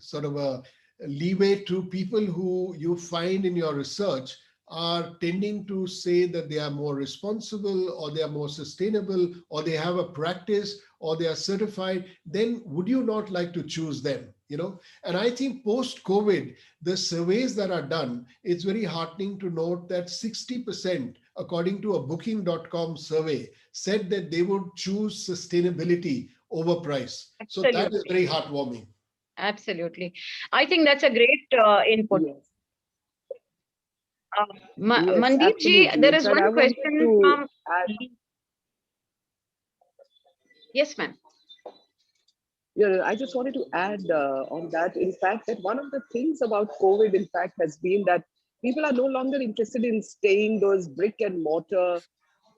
sort of a leeway to people who you find in your research are tending to say that they are more responsible, or they are more sustainable, or they have a practice, or they are certified, then would you not like to choose them? And I think post COVID, the surveys that are done, it's very heartening to note that 60%, according to a booking.com survey, said that they would choose sustainability over price. So that is Absolutely. very heartwarming. Absolutely. I think that's a great input. Yes, yes, Mandip ji, absolutely. there In is fact, I one wanted question to from. add. Yes, ma'am. Yeah, I just wanted to add on that. In fact, that one of the things about COVID, in fact, has been that people are no longer interested in staying those brick and mortar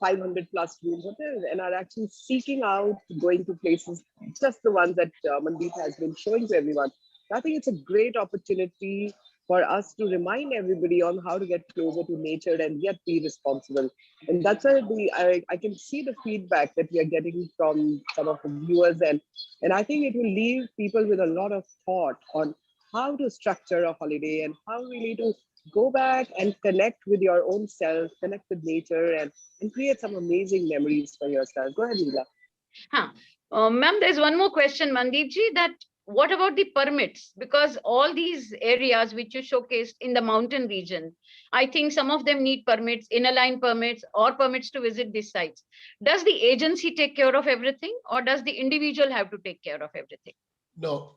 500 plus room hotels, and are actually seeking out going to places, just the ones that Mandeep has been showing to everyone. I think it's a great opportunity for us to remind everybody on how to get closer to nature and yet be responsible. And that's why I can see the feedback that we are getting from some of the viewers, and I think it will leave people with a lot of thought on how to structure a holiday and how really to go back and connect with your own self, connect with nature, and create some amazing memories for yourself. Go ahead, Leela. Huh. Ma'am, there's one more question, Mandip ji, that what about the permits? Because all these areas which you showcased in the mountain region, I think some of them need permits, inner line permits, or permits to visit these sites. Does the agency take care of everything, or does the individual have to take care of everything? No,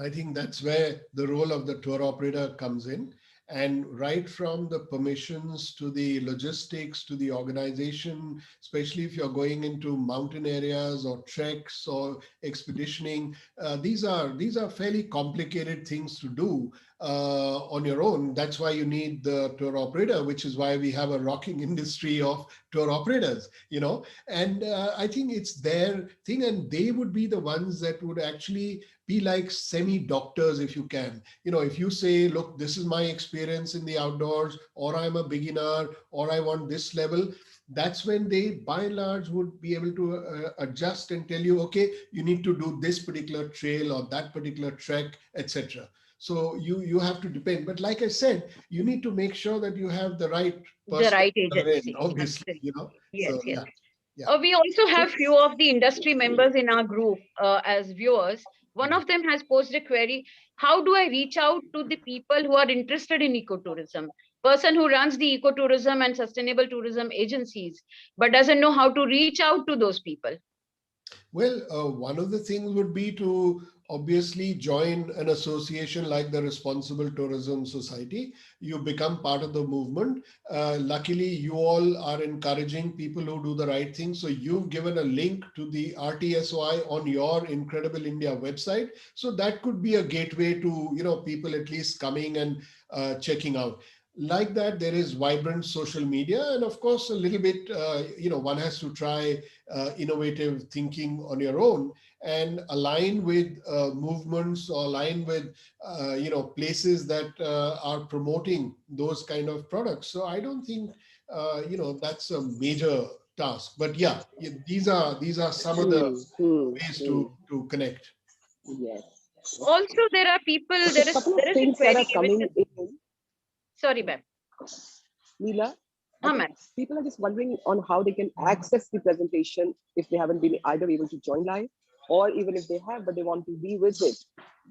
I think that's where the role of the tour operator comes in. And right from the permissions to the logistics to the organization, especially if you're going into mountain areas or treks or expeditioning, these are fairly complicated things to do on your own. That's why you need the tour operator, which is why we have a rocking industry of tour operators, and I think it's their thing, and they would be the ones that would actually be like semi doctors, if you can. If you say, look, this is my experience in the outdoors, or I'm a beginner, or I want this level, that's when they by and large would be able to adjust and tell you, okay, you need to do this particular trail or that particular trek, etc. So you have to depend, but like I said, you need to make sure that you have the right The person right on the other end, agency. obviously. Absolutely. Yes, So yes. yeah. Yeah. We also So, have few of the industry members in our group as viewers. One of them has posed a query: how do I reach out to the people who are interested in ecotourism? Person who runs the ecotourism and sustainable tourism agencies, but doesn't know how to reach out to those people. Well, one of the things would be to obviously join an association like the Responsible Tourism Society. You become part of the movement. Luckily, you all are encouraging people who do the right thing. So you've given a link to the RTSOI on your Incredible India website. So that could be a gateway to, people at least coming and checking out. Like that, there is vibrant social media, and of course, a little bit, one has to try innovative thinking on your own and align with movements or align with places that are promoting those kind of products. So I don't think that's a major task, but yeah, these are some of the ways to connect. yes. Also, there are people. Okay, There is couple of there is a things that query are which coming is, in. sorry, ma'am. Leela, I Huh, think ma'am. people are just wondering on how they can access the presentation if they haven't been either able to join live, or even if they have, but they want to revisit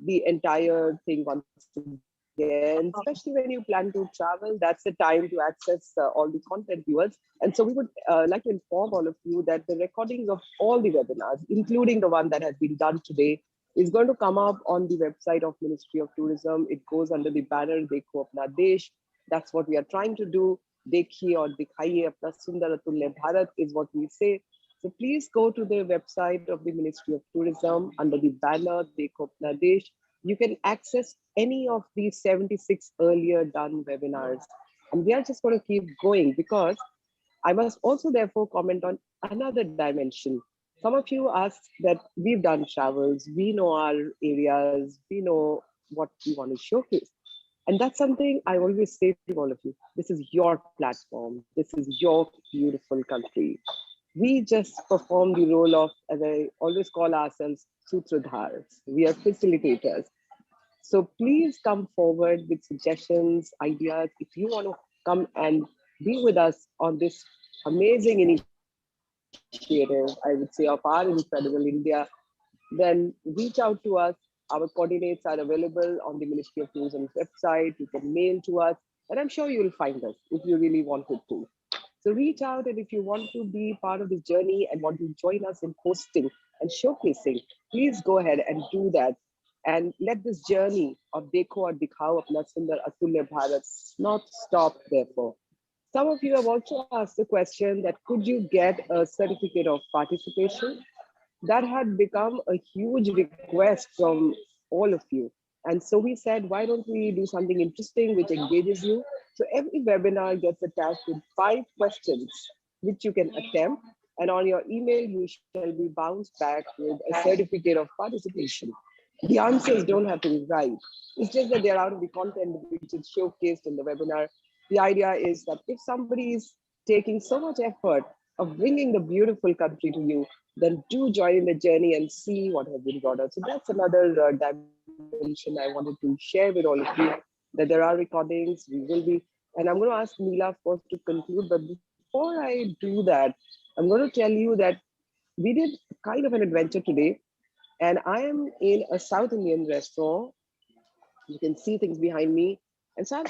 the entire thing once again. Especially when you plan to travel, that's the time to access all the content viewers. And so we would like to inform all of you that the recordings of all the webinars, including the one that has been done today, is going to come up on the website of Ministry of Tourism. It goes under the banner Dekho Apna Desh. That's what we are trying to do. Dekhiye aur dikhaiye apna sundar atulya Bharat is what we say. So please go to the website of the Ministry of Tourism under the banner Dekho Apna Desh. You can access any of these 76 earlier done webinars. And we are just going to keep going because I must also therefore comment on another dimension. Some of you asked that we've done travels, we know our areas, we know what we want to showcase. And that's something I always say to all of you. This is your platform. This is your beautiful country. We just perform the role of, as I always call ourselves, sutradhars. We are facilitators. So please come forward with suggestions, ideas. If you want to come and be with us on this amazing initiative, I would say, of our incredible India, then reach out to us. Our coordinates are available on the Ministry of Tourism's website. You can mail to us, and I'm sure you'll find us if you really wanted to. So reach out, and if you want to be part of this journey and want to join us in hosting and showcasing, please go ahead and do that. And let this journey of Dekho or Dikhao Apna Sundar Atulya Bharat not stop, therefore. Some of you have also asked the question that could you get a certificate of participation? That had become a huge request from all of you. And so we said, why don't we do something interesting which engages you? So every webinar gets attached with 5 questions which you can attempt. And on your email, you shall be bounced back with a certificate of participation. The answers don't have to be right. It's just that they're out of the content which is showcased in the webinar. The idea is that if somebody is taking so much effort of bringing the beautiful country to you, then do join the journey and see what has been brought out. So that's another dimension I wanted to share with all of you, that there are recordings, we will be, and I'm going to ask Neela first to conclude, but before I do that, I'm going to tell you that we did kind of an adventure today, And I am in a South Indian restaurant. You can see things behind me. And so I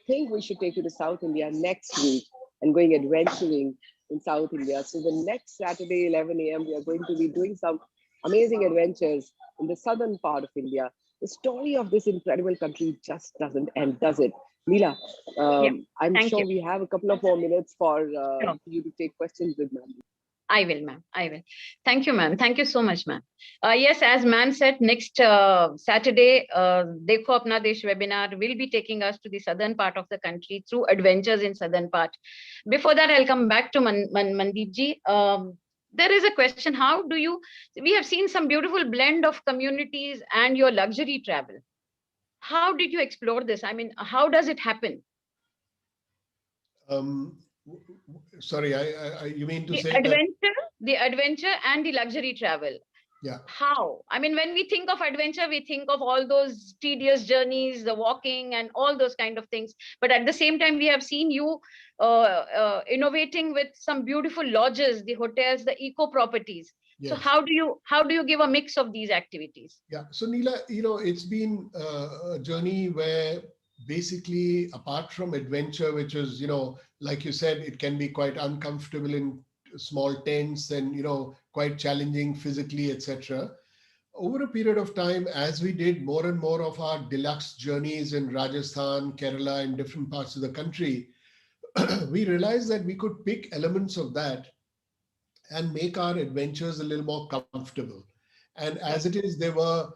think we should take you to South India next week and going adventuring in South India. So the next Saturday, 11 a.m., we are going to be doing some amazing adventures in the southern part of India. The story of this incredible country just doesn't end, does it? Leela, Yeah. I'm Thank sure you. we have a couple of more minutes for Sure. you to take questions with me. I will, ma'am. I will. Thank you, ma'am. Thank you so much, ma'am. Yes, as ma'am said, next Saturday, Dekho Apna Desh webinar will be taking us to the southern part of the country through adventures in southern part. Before that, I'll come back to Mandip ji. There is a question: how do you? We have seen some beautiful blend of communities and your luxury travel. How did you explore this? I mean, how does it happen? Sorry, you mean to The say that? adventure, the adventure, and the luxury travel. Yeah. How? I mean, when we think of adventure, we think of all those tedious journeys, the walking, and all those kind of things. But at the same time, we have seen you innovating with some beautiful lodges, the hotels, the eco properties. So Yes. how do you give a mix of these activities? Yeah. So Neela, it's been a journey where basically, apart from adventure, which is, like you said, it can be quite uncomfortable in small tents and, quite challenging physically, etc. Over a period of time, as we did more and more of our deluxe journeys in Rajasthan, Kerala, and different parts of the country, we realized that we could pick elements of that and make our adventures a little more comfortable. And as it is, they were,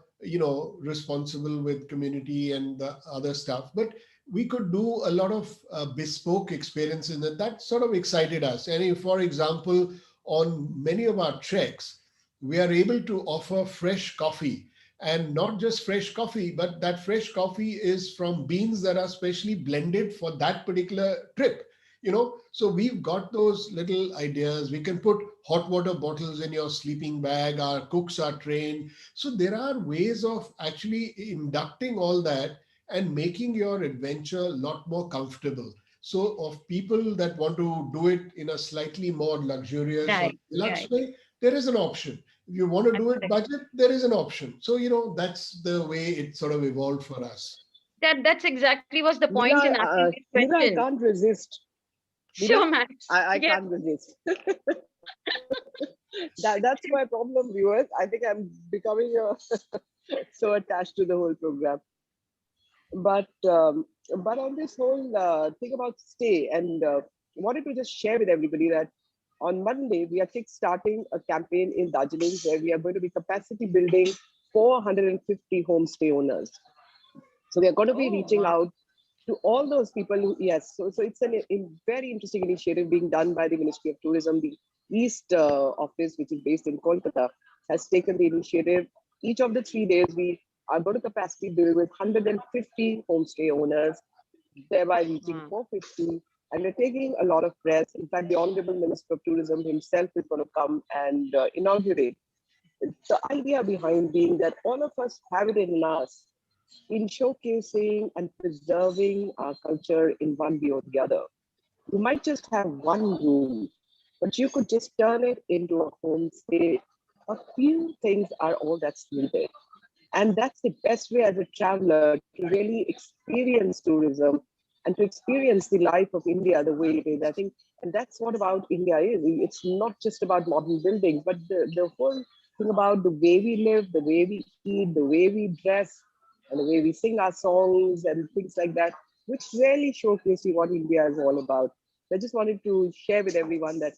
responsible with community and the other stuff. But we could do a lot of bespoke experiences, and that sort of excited us. And if, for example, on many of our treks, we are able to offer fresh coffee. And not just fresh coffee, but that fresh coffee is from beans that are specially blended for that particular trip. So we've got those little ideas. We can put hot water bottles in your sleeping bag. Our cooks are trained. So there are ways of actually inducting all that and making your adventure a lot more comfortable. So of people that want to do it in a slightly more luxurious or Right, deluxe right. way, there is an option. If you want to That's do it correct. budget, there is an option. So, that's the way it sort of evolved for us. That's exactly was the point in asking this Leela, I question. can't resist. Sure, Leela, ma'am. I Yeah. can't resist. That's my problem, viewers. I think I'm becoming so attached to the whole program. But on this whole thing about stay, and wanted to just share with everybody that on Monday we are kickstarting a campaign in Darjeeling where we are going to be capacity building 450 homestay owners. So we are going to be Oh, reaching wow. out to all those people who, yes, so it's a very interesting initiative being done by the Ministry of Tourism. The East office, which is based in Kolkata, has taken the initiative. Each of the 3 days, we are going to capacity build with 150 homestay owners, thereby reaching Wow. 450. And we're taking a lot of press. In fact, the Honorable Minister of Tourism himself is going to come and inaugurate. The idea behind being that all of us have it in us in showcasing and preserving our culture in one way or the other. You might just have one room, but you could just turn it into a homestay. A few things are all that's needed. And that's the best way as a traveler to really experience tourism and to experience the life of India the way it is. I think, and that's what about India is. It's not just about modern buildings, but the whole thing about the way we live, the way we eat, the way we dress, and the way we sing our songs and things like that, which really showcase you what India is all about. I just wanted to share with everyone that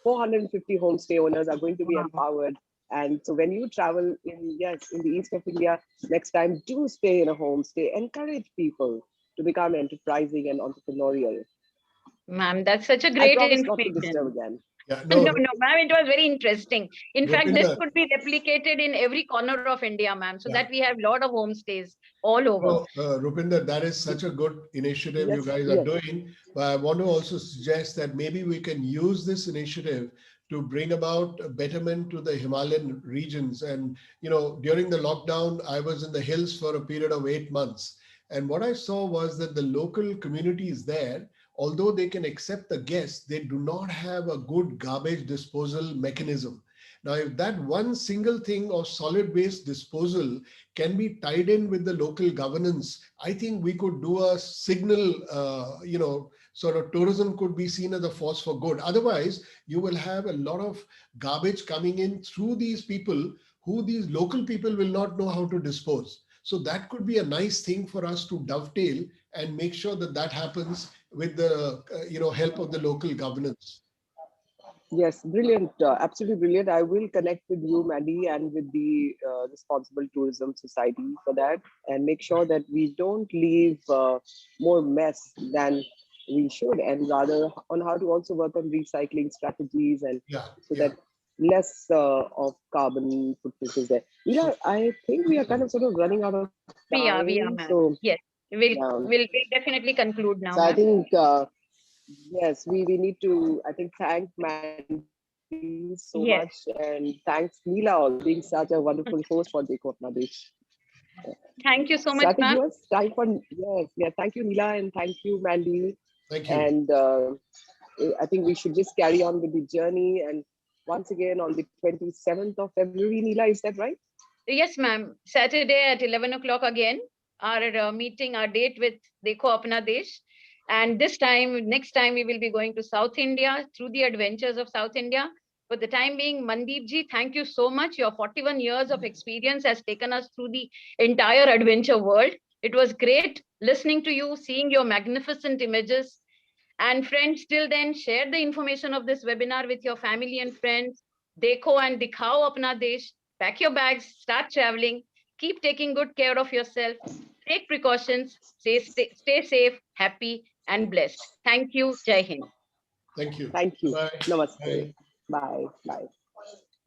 450 homestay owners are going to be Wow. empowered. And so when you travel in, yes, in the east of India, next time do stay in a homestay. Encourage people to become enterprising and entrepreneurial. Ma'am, that's such a I great promise not to information. disturb again. Yeah, No, no, no, ma'am, it was very interesting. In fact, this Rupinder, could be replicated in every corner of India, ma'am, so yeah. that we have a lot of homestays all over. No, Rupinder, that is such a good initiative you Yes, guys are yes. doing. But I want to also suggest that maybe we can use this initiative to bring about a betterment to the Himalayan regions. And, during the lockdown, I was in the hills for a period of 8 months. And what I saw was that the local communities there, although they can accept the guests, they do not have a good garbage disposal mechanism. Now, if that one single thing of solid waste disposal can be tied in with the local governance, I think we could do a signal, sort of tourism could be seen as a force for good. Otherwise, you will have a lot of garbage coming in through these people who these local people will not know how to dispose. So that could be a nice thing for us to dovetail and make sure that that happens with the help of the local governance. Yes, brilliant. Absolutely brilliant. I will connect with you, Mandy, and with the Responsible Tourism Society for that, and make sure that we don't leave more mess than we should, and rather on how to also work on recycling strategies, and Yeah, so yeah. that less of carbon footprint is there. Yeah, I think we are kind of sort of running out of We are, time. ma'am. So, Yes, yeah. we'll definitely conclude now, So I ma'am. think yes, we need to, I think, thank Mandy so much, and Yes. thanks Neela also for being such a wonderful host for Dekho Apna Desh. Thank you So so I much, think ma'am. yours time for yes, yeah. Thank you, Neela, and thank you, Mandy. Thank you. And I think we should just carry on with the journey. And once again, on the 27th of February, Neela, is that right? Yes, ma'am. Saturday at 11 o'clock again, our meeting, our date with Dekho Apna Desh. And this time, next time, we will be going to South India through the adventures of South India. For the time being, Mandip ji, thank you so much. Your 41 years of experience has taken us through the entire adventure world. It was great listening to you, seeing your magnificent images. And friends, till then, share the information of this webinar with your family and friends. Dekho and dikhao apna desh. Pack your bags, start traveling. Keep taking good care of yourself. Take precautions. Stay safe, happy, and blessed. Thank you. Jai Hind. Thank you. Thank you. Bye-bye. Namaste. Bye. Bye. Bye.